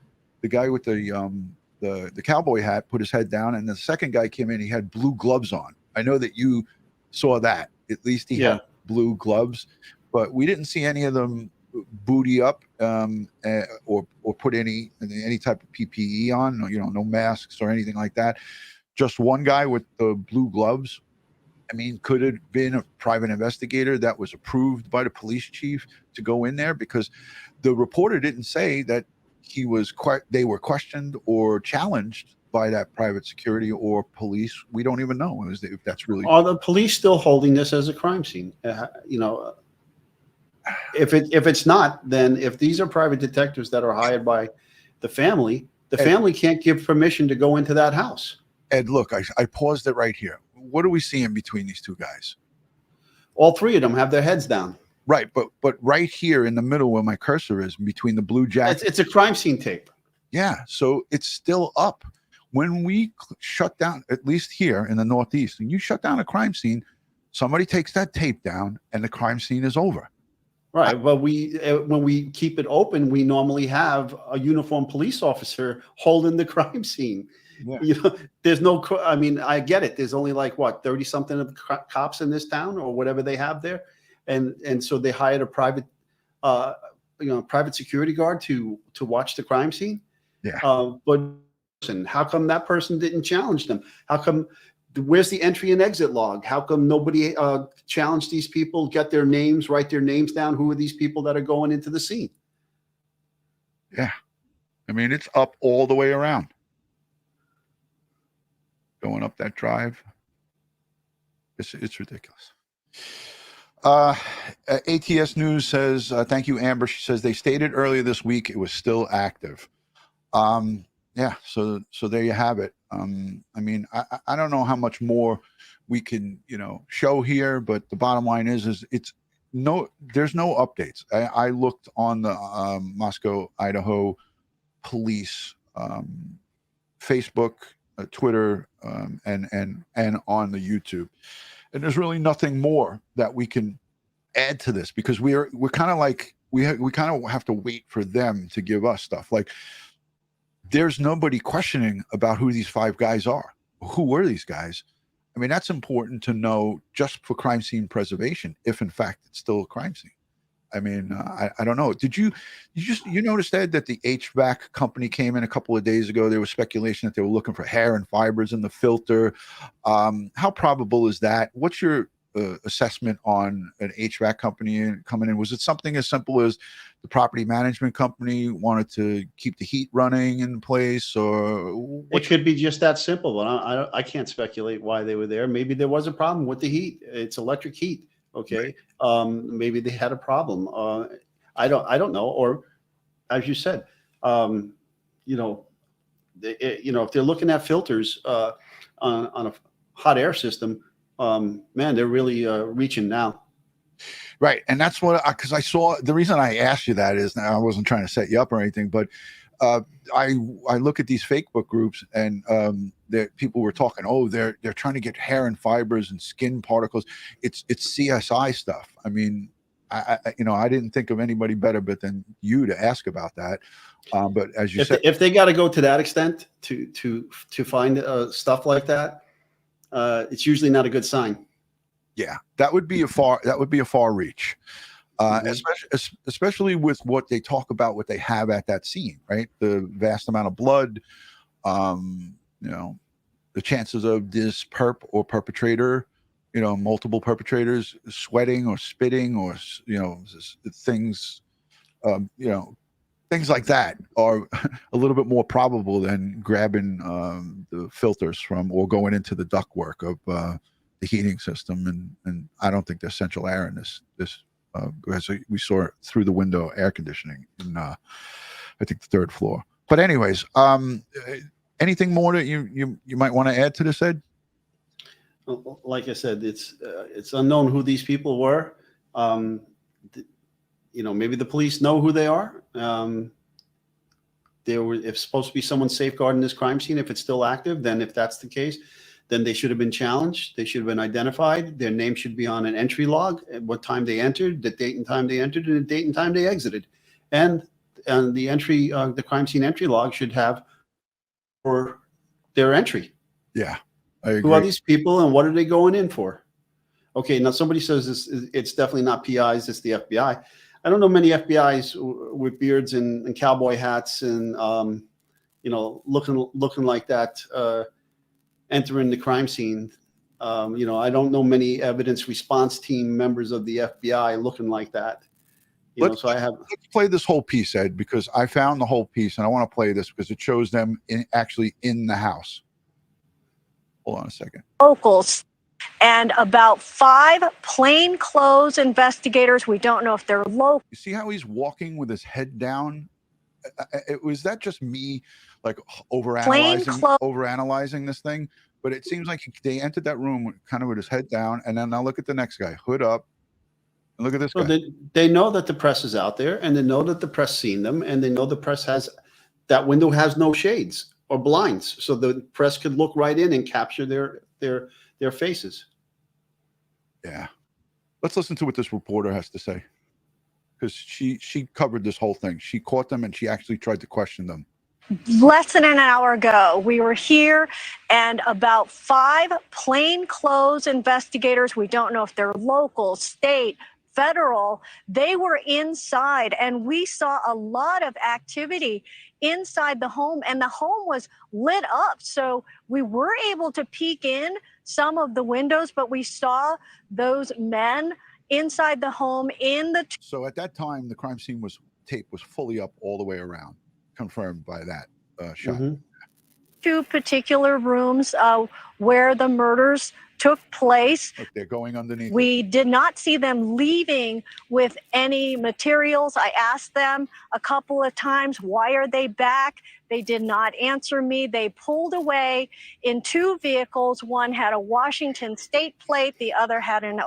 cowboy hat put his head down, and the second guy came in. He had blue gloves on. I know that you saw that. At least he had blue gloves, but we didn't see any of them booty up or put any type of PPE on, you know, no masks or anything like that. Just one guy with the blue gloves. I mean, could it have been a private investigator that was approved by the police chief to go in there? Because the reporter didn't say that he was they were questioned or challenged by that private security or police. We don't even know if that's really. Are the police still holding this as a crime scene? You know, if it's not, then if these are private detectives that are hired by the family can't give permission to go into that house. Ed, look, I paused it right here. What are we seeing between these two guys? All three of them have their heads down. Right, but right here in the middle where my cursor is, between the blue jacket. It's a crime scene tape. Yeah, so it's still up. When we shut down, at least here in the Northeast, when you shut down a crime scene, somebody takes that tape down and the crime scene is over. Right, but when we keep it open, we normally have a uniformed police officer holding the crime scene. Yeah. You know, there's no. I mean, I get it. There's only like what 30 something of cops in this town or whatever they have there, and so they hired a private, private security guard to watch the crime scene. Yeah. But how come that person didn't challenge them? How come? Where's the entry and exit log? How come nobody challenged these people, get their names, write their names down? Who are these people that are going into the scene? Yeah. I mean, it's up all the way around. Going up that drive. It's ridiculous. ATS News says, thank you, Amber. She says they stated earlier this week it was still active. Yeah, so there you have it. I mean, I don't know how much more we can, show here, but the bottom line is there's no updates. I looked on the Moscow, Idaho police Facebook, Twitter, and on the YouTube, and there's really nothing more that we can add to this because we're kind of like we kind of have to wait for them to give us stuff. Like, there's nobody questioning about who these 5 guys are. Who were these guys? I mean, that's important to know just for crime scene preservation, if in fact it's still a crime scene. I mean, I don't know. Did you notice that the HVAC company came in a couple of days ago? There was speculation that they were looking for hair and fibers in the filter. How probable is that? What's your assessment on an HVAC company coming in? Was it something as simple as the property management company wanted to keep the heat running in place, or it could be just that simple? But I can't speculate why they were there. Maybe there was a problem with the heat. It's electric heat. Okay. Right. Maybe they had a problem. I don't know. Or as you said, if they're looking at filters on a hot air system, man, they're really reaching now. Right. And that's what, because I saw, the reason I asked you that is, now I wasn't trying to set you up or anything, but I look at these Facebook groups and that people were talking, they're trying to get hair and fibers and skin particles. It's CSI stuff. I mean, I didn't think of anybody better than you to ask about that. But as you said, if they got to go to that extent to find stuff like that, it's usually not a good sign. Yeah, that would be a far reach, especially with what they talk about, what they have at that scene, right? The vast amount of blood, the chances of this perp or perpetrator, multiple perpetrators sweating or spitting or things, things like that are a little bit more probable than grabbing the filters from or going into the ductwork of the heating system, and I don't think there's central air in this as we saw it through the window air conditioning in I think the 3rd floor. But anyways, anything more that you might want to add to this, Ed? Like I said, it's unknown who these people were. Maybe the police know who they are. If supposed to be someone safeguarding this crime scene, if it's still active, then if that's the case, then they should have been challenged. They should have been identified. Their name should be on an entry log at what time they entered, the date and time they entered, and the date and time they exited. And the entry, the crime scene entry log should have for their entry. Yeah, I agree. Who are these people and what are they going in for? Okay, now somebody says it's definitely not PIs, it's the FBI. I don't know many FBIs with beards and cowboy hats and looking like that. Entering the crime scene. I don't know many evidence response team members of the FBI looking like that. Let's play this whole piece, Ed, because I found the whole piece and I want to play this because it shows them actually in the house. Hold on a second. Locals and about 5 plainclothes investigators. We don't know if they're local. You see how he's walking with his head down Was that just me, like Plain overanalyzing this thing? But it seems like they entered that room kind of with his head down, and then now look at the next guy, hood up. And look at this So guy. they know that the press is out there, and they know that the press seen them, and they know the press has that window has no shades or blinds, so the press could look right in and capture their faces. Yeah, let's listen to what this reporter has to say, because she covered this whole thing. She caught them, and she actually tried to question them. Less than an hour ago, we were here, and about 5 plainclothes investigators, we don't know if they're local, state, federal, they were inside, and we saw a lot of activity inside the home, and the home was lit up. So we were able to peek in some of the windows, but we saw those men inside the home in the... So at that time, the crime scene tape was fully up all the way around, confirmed by that shot. Mm-hmm. 2 particular rooms where the murders took place. Look, they're going underneath. We did not see them leaving with any materials. I asked them a couple of times, why are they back? They did not answer me. They pulled away in 2 vehicles. One had a Washington state plate. The other had an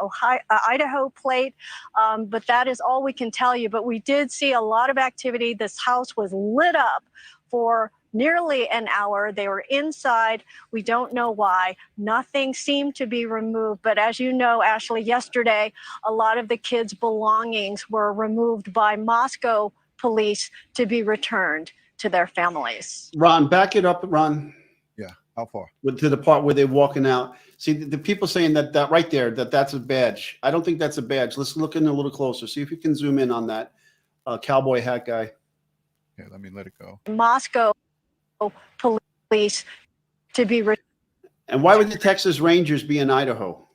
Idaho plate. But that is all we can tell you. But we did see a lot of activity. This house was lit up for nearly an hour. They were inside. We don't know why. Nothing seemed to be removed. But as you know, Ashley, yesterday, a lot of the kids' belongings were removed by Moscow police to be returned to their families. Ron, back it up, Ron. Yeah, how far? To the part where they're walking out. See, the people saying that right there, that's a badge. I don't think that's a badge. Let's look in a little closer. See if you can zoom in on that cowboy hat guy. Yeah, let me let it go. Moscow police to be returned. And why would the Texas Rangers be in Idaho?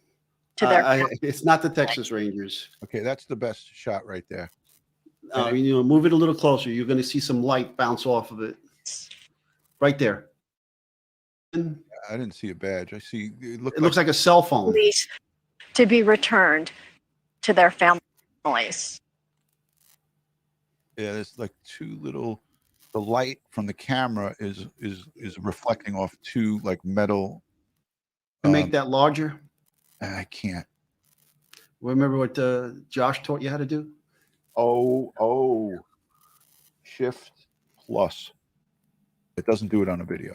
To their it's not the Texas Rangers. Okay, that's the best shot right there. Move it a little closer. You're going to see some light bounce off of it. Right there. I didn't see a badge. I see It looks like a cell phone. Police to be returned to their families. Yeah, there's like 2 little. The light from the camera is reflecting off 2 like metal. To make that larger. I can't. Remember what Josh taught you how to do? Shift plus. It doesn't do it on a video.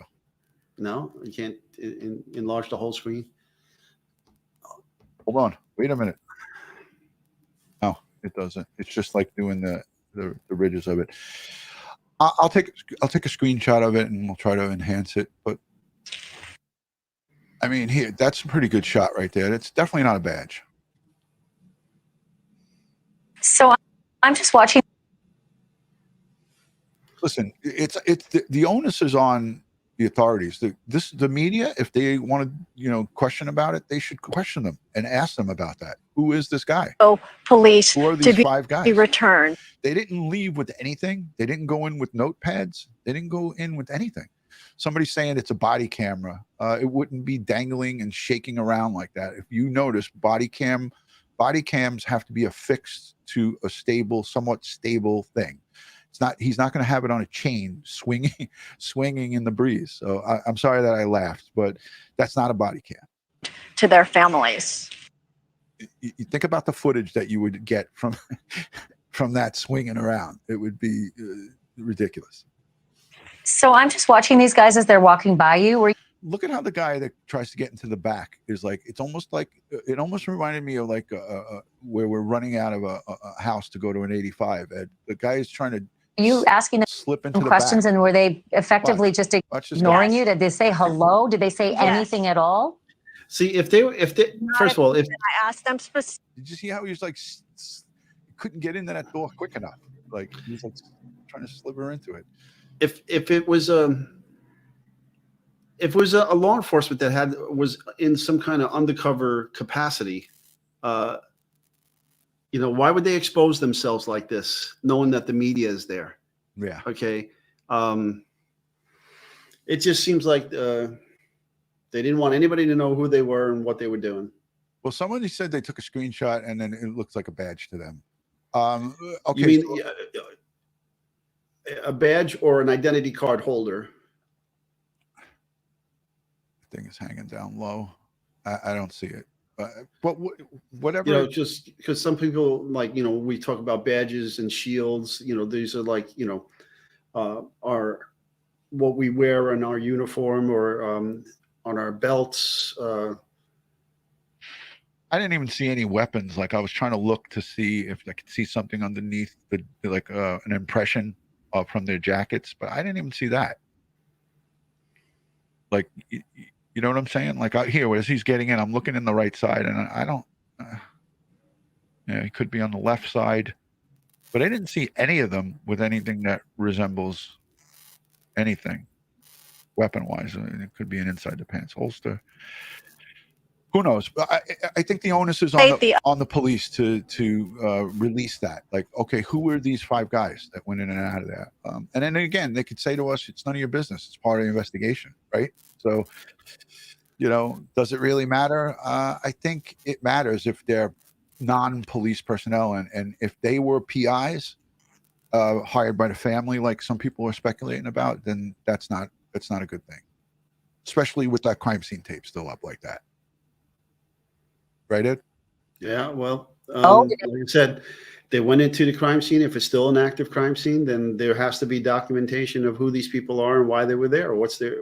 No, you can't enlarge the whole screen. Hold on. Wait a minute. No, it doesn't. It's just like doing the ridges of it. I'll take a screenshot of it and we'll try to enhance it. But I mean, here, that's a pretty good shot right there. That's definitely not a badge. So I'm just watching. Listen, it's the onus is on the authorities. The media, if they want to, question about it, they should question them and ask them about that. Who is this guy? Oh, police Who are these to 5 guys? be returned. They didn't leave with anything. They didn't go in with notepads. They didn't go in with anything. Somebody's saying it's a body camera. It wouldn't be dangling and shaking around like that. If you notice, body cams have to be affixed to a somewhat stable thing. He's not going to have it on a chain swinging in the breeze. So I'm sorry that I laughed, but that's not a body cam. To their families. You think about the footage that you would get from that swinging around. It would be ridiculous. So I'm just watching these guys as they're walking by you. Look at how the guy that tries to get into the back is like. It almost reminded me of like where we're running out of a house to go to an 85. The guy is trying to. Are you asking them slip into questions, and were they effectively just ignoring Yes. you? Did they say hello? Did they say anything at all? See, if they first of all, if I asked them specifically. Did you see how he was like couldn't get into that door quick enough? Like he's like trying to sliver into it. If it was a law enforcement that was in some kind of undercover capacity, why would they expose themselves like this, knowing that the media is there? Yeah. Okay. It just seems like they didn't want anybody to know who they were and what they were doing. Well, somebody said they took a screenshot and then it looks like a badge to them. Okay. You mean a badge or an identity card holder. The thing is hanging down low. I don't see it. But whatever. You know, just because some people, like, you know, we talk about badges and shields, you know, these are like, you know, our what we wear in our uniform or on our belts. I didn't even see any weapons. Like, I was trying to look to see if I could see something underneath like an impression from their jackets, but I didn't even see that. Like, you know what I'm saying? Like, out here, as he's getting in, I'm looking in the right side, and I don't. Yeah, he could be on the left side, but I didn't see any of them with anything that resembles anything weapon-wise. It could be an inside the pants holster. Who knows? I think the onus is on the police to release that. Like, okay, who were these 5 guys that went in and out of there? And then again, they could say to us, it's none of your business. It's part of the investigation, right? So, you know, does it really matter? I think it matters if they're non-police personnel, and if they were PIs hired by the family, like some people are speculating about, then that's not a good thing, especially with that crime scene tape still up like that. Right, Ed? Yeah, well, like I said, they went into the crime scene. If it's still an active crime scene, then there has to be documentation of who these people are and why they were there, or what's their,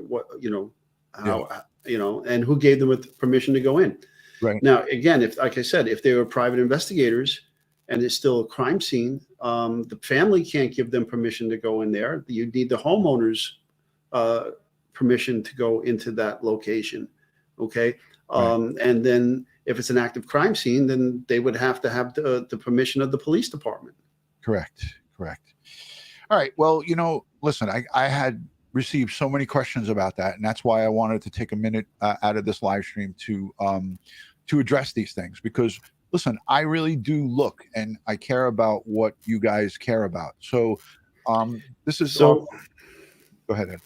and who gave them permission to go in. Right. Now, again, if, like I said, if they were private investigators and it's still a crime scene, the family can't give them permission to go in there. You need the homeowner's permission to go into that location. Okay. Right. And then if it's an active crime scene, then they would have to have the permission of the police department. Correct. All right. Well, you know, listen, I had received so many questions about that, and that's why I wanted to take a minute out of this live stream to address these things, because listen, I really do look and I care about what you guys care about. So this is so. Go ahead, Ed.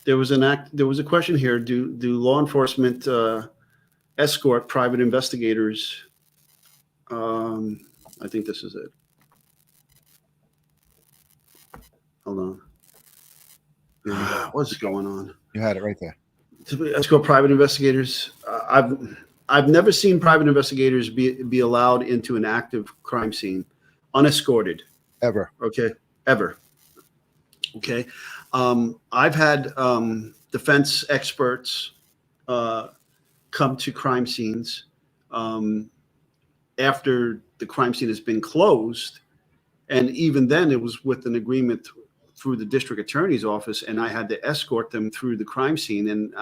There was a question here. Do law enforcement escort private investigators? I think this is it. Hold on. What's going on? You had it right there. To escort private investigators. I've never seen private investigators be allowed into an active crime scene unescorted. Ever. Okay. Ever. Okay. I've had defense experts come to crime scenes after the crime scene has been closed. And even then it was with an agreement through the district attorney's office, and I had to escort them through the crime scene. And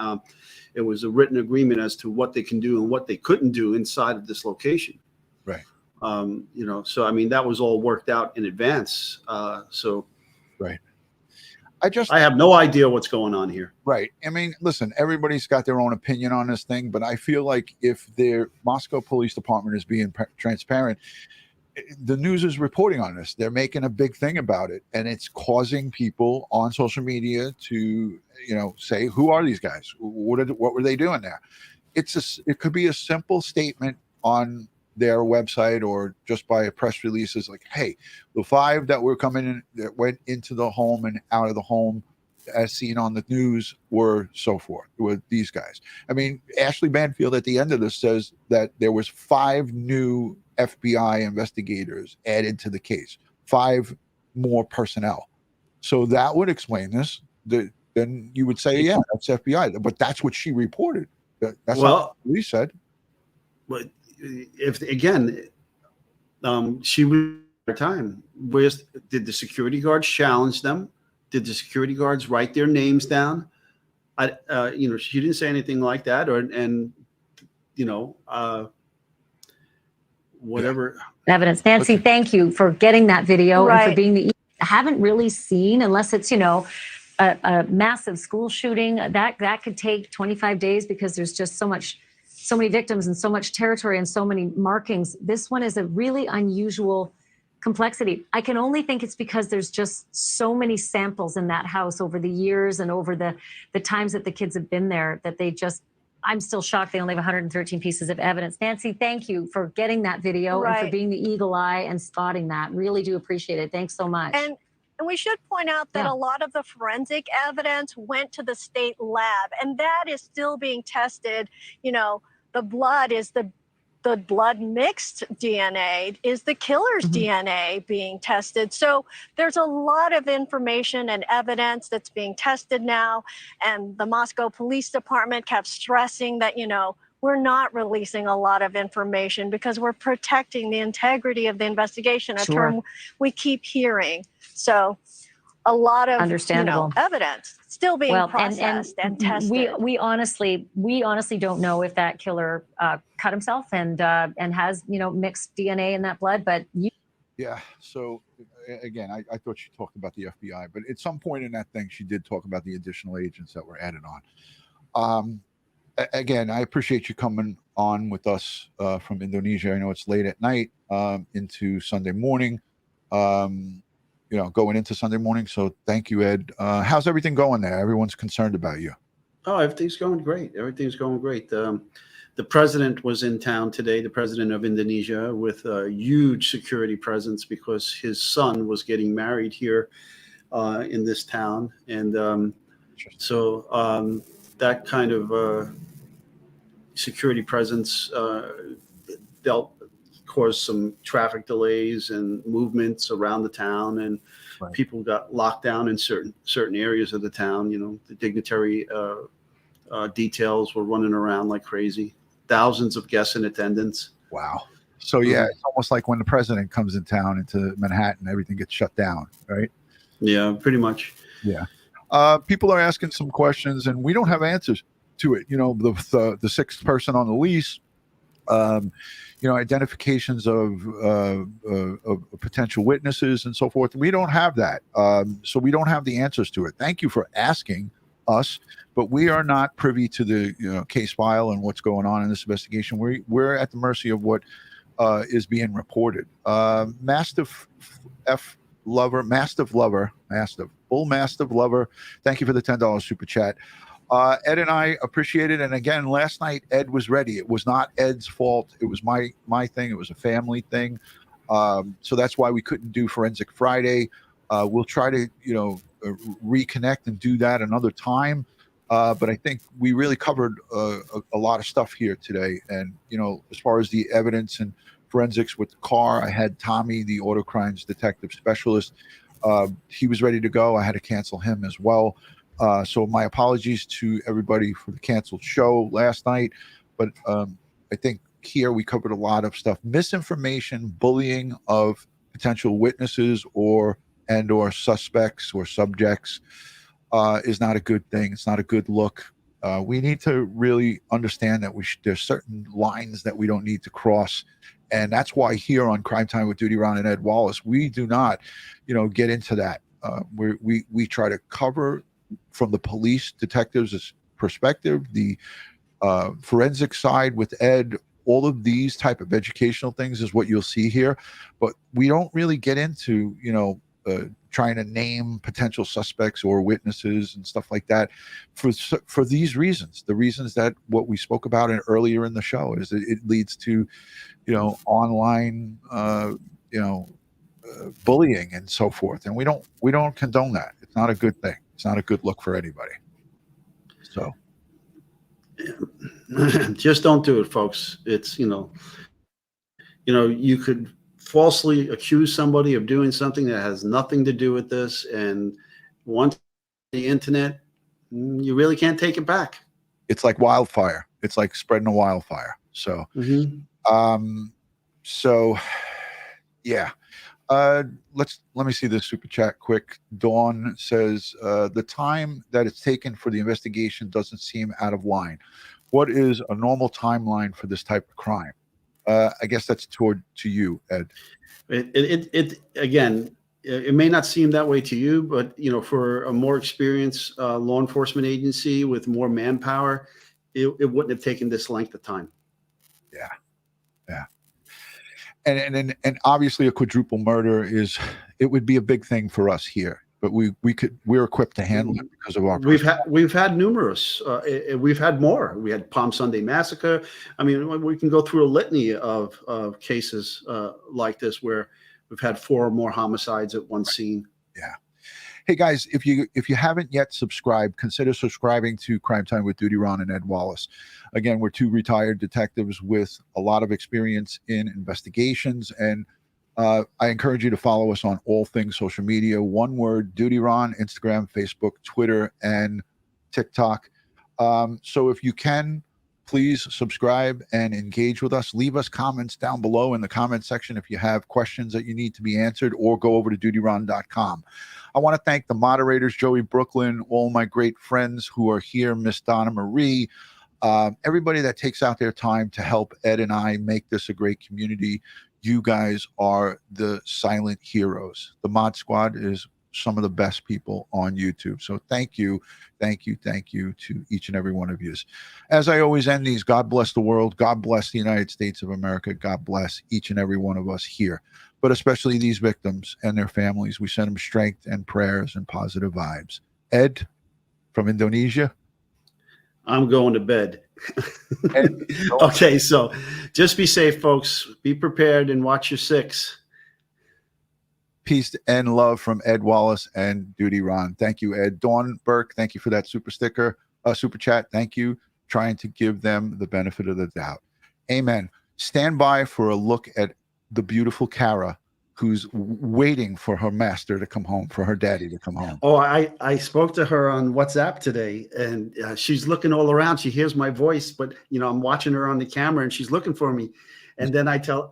it was a written agreement as to what they can do and what they couldn't do inside of this location. Right. So, I mean, that was all worked out in advance. Right. I have no idea what's going on here. Right. I mean, listen, everybody's got their own opinion on this thing, but I feel like if their Moscow Police Department is being transparent, the news is reporting on this. They're making a big thing about it, and it's causing people on social media to, say, who are these guys? What were they doing there? It could be a simple statement on their website or just by a press release is like, hey, the 5 that were coming in that went into the home and out of the home as seen on the news were so forth, were these guys. I mean, Ashley Bankfield at the end of this says that there was 5 new FBI investigators added to the case, 5 more personnel. So that would explain this. Then you would say, yeah, that's FBI, but that's what she reported. That's not what we said. But if again, she was at her time. Did the security guards challenge them? Did the security guards write their names down? She didn't say anything like that, whatever evidence. Nancy, thank you for getting that video and for being I haven't really seen, unless it's a massive school shooting that could take 25 days because there's just so many victims and so much territory and so many markings. This one is a really unusual complexity. I can only think it's because there's just so many samples in that house over the years and over the times that the kids have been there that I'm still shocked they only have 113 pieces of evidence. Nancy, thank you for getting that video and for being the eagle eye and spotting that. Really do appreciate it. Thanks so much. And we should point out that a lot of the forensic evidence went to the state lab, and that is still being tested. You know, the blood is the blood mixed DNA, is the killer's DNA being tested. So there's a lot of information and evidence that's being tested now. And the Moscow Police Department kept stressing that, you know, we're not releasing a lot of information because we're protecting the integrity of the investigation, a term we keep hearing. So a lot of Understandable. Evidence still being processed and tested. We honestly don't know if that killer cut himself and has, you know, mixed DNA in that blood. But yeah. So again, I thought she talked about the FBI, but at some point in that thing, she did talk about the additional agents that were added on. Again, I appreciate you coming on with us from Indonesia. I know it's late at night into Sunday morning. You know, going into Sunday morning. So thank you, Ed. How's everything going there? Everyone's concerned about you. Oh, everything's going great. Everything's going great. The president was in town today, the president of Indonesia, with a huge security presence because his son was getting married here in this town. And so that kind of security presence caused some traffic delays and movements around the town, and people got locked down in certain areas of the town. You know, the dignitary details were running around like crazy. Thousands of guests in attendance. Wow. So yeah, it's almost like when the president comes in town into Manhattan, everything gets shut down, right? Yeah, pretty much. Yeah. People are asking some questions, and we don't have answers to it. You know, the sixth person on the lease. You know, identifications of potential witnesses and so forth. We don't have that. So we don't have the answers to it. Thank you for asking us, but we are not privy to the case file and what's going on in this investigation. We're at the mercy of what is being reported. Mastiff Lover, Bull Mastiff Lover, thank you for the $10 super chat. Ed and I appreciate it. And again, last night, Ed was ready. It was not Ed's fault. It was my thing. It was a family thing. So that's why we couldn't do Forensic Friday. We'll try to, reconnect and do that another time. But I think we really covered a lot of stuff here today. And, as far as the evidence and forensics with the car, I had Tommy, the auto crimes detective specialist. He was ready to go. I had to cancel him as well. So my apologies to everybody for the canceled show last night, but I think here we covered a lot of stuff. Misinformation, bullying of potential witnesses or suspects or subjects is not a good thing. It's not a good look. We need to really understand that there's certain lines that we don't need to cross. And that's why here on Crime Time with DutyRon and Ed Wallace, we do not, get into that. We try to cover from the police detectives' perspective, the forensic side with Ed, all of these type of educational things is what you'll see here. But we don't really get into, trying to name potential suspects or witnesses and stuff like that for these reasons. The reasons that what we spoke about earlier in the show is that it leads to, online, bullying and so forth. And we don't condone that. It's not a good thing. It's not a good look for anybody. So just don't do it, folks. It's, you could falsely accuse somebody of doing something that has nothing to do with this. And once the internet, you really can't take it back. It's like wildfire. It's like spreading a wildfire. So, yeah. Let me see this super chat quick. Dawn says the time that it's taken for the investigation doesn't seem out of line. What is a normal timeline for this type of crime? I guess that's to you, Ed. It again, it may not seem that way to you, but for a more experienced law enforcement agency with more manpower, it wouldn't have taken this length of time. Yeah. And obviously a quadruple murder would be a big thing for us here, but we're equipped to handle it because of our. We've had numerous. We've had more. We had Palm Sunday Massacre. I mean, we can go through a litany of cases like this where we've had 4 or more homicides at one scene. Yeah. Hey guys, if you haven't yet subscribed, consider subscribing to Crime Time with DutyRon and Ed Wallace. Again, we're two retired detectives with a lot of experience in investigations, and I encourage you to follow us on all things social media. One word, DutyRon, Instagram, Facebook, Twitter, and TikTok. So if you can, please subscribe and engage with us. Leave us comments down below in the comment section if you have questions that you need to be answered, or go over to DutyRon.com. I want to thank the moderators, Joey Brooklyn, all my great friends who are here, Miss Donna Marie, everybody that takes out their time to help Ed and I make this a great community. You guys are the silent heroes. The Mod Squad is some of the best people on YouTube. So thank you to each and every one of you. As I always end these, God bless the world. God bless the United States of America. God bless each and every one of us here, but especially these victims and their families. We send them strength and prayers and positive vibes. Ed from Indonesia. I'm going to bed. Okay, so just be safe, folks. Be prepared and watch your six. Peace and love from Ed Wallace and DutyRon. Thank you, Ed. Dawn Burke, thank you for that super chat. Thank you. Trying to give them the benefit of the doubt. Amen. Stand by for a look at the beautiful Kara, who's waiting for her master to come home, for her daddy to come home. Oh, I spoke to her on WhatsApp today, and she's looking all around. She hears my voice, but I'm watching her on the camera, and she's looking for me. And then I told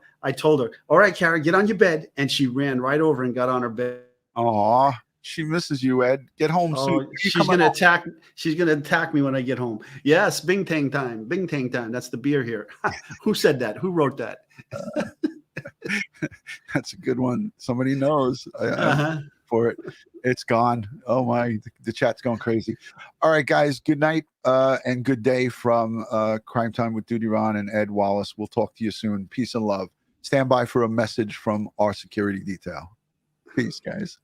her, all right, Kara, get on your bed. And she ran right over and got on her bed. Aw, she misses you, Ed. Get home soon. She's gonna attack me when I get home. Yes, Bing Tang time. Bing Tang time. That's the beer here. Who said that? Who wrote that? That's a good one. Somebody knows for it. It's gone. Oh my, the chat's going crazy. All right, guys, good night and good day from Crime Time with DutyRon and Ed Wallace. We'll talk to you soon. Peace and love. Stand by for a message from our security detail. Peace, guys.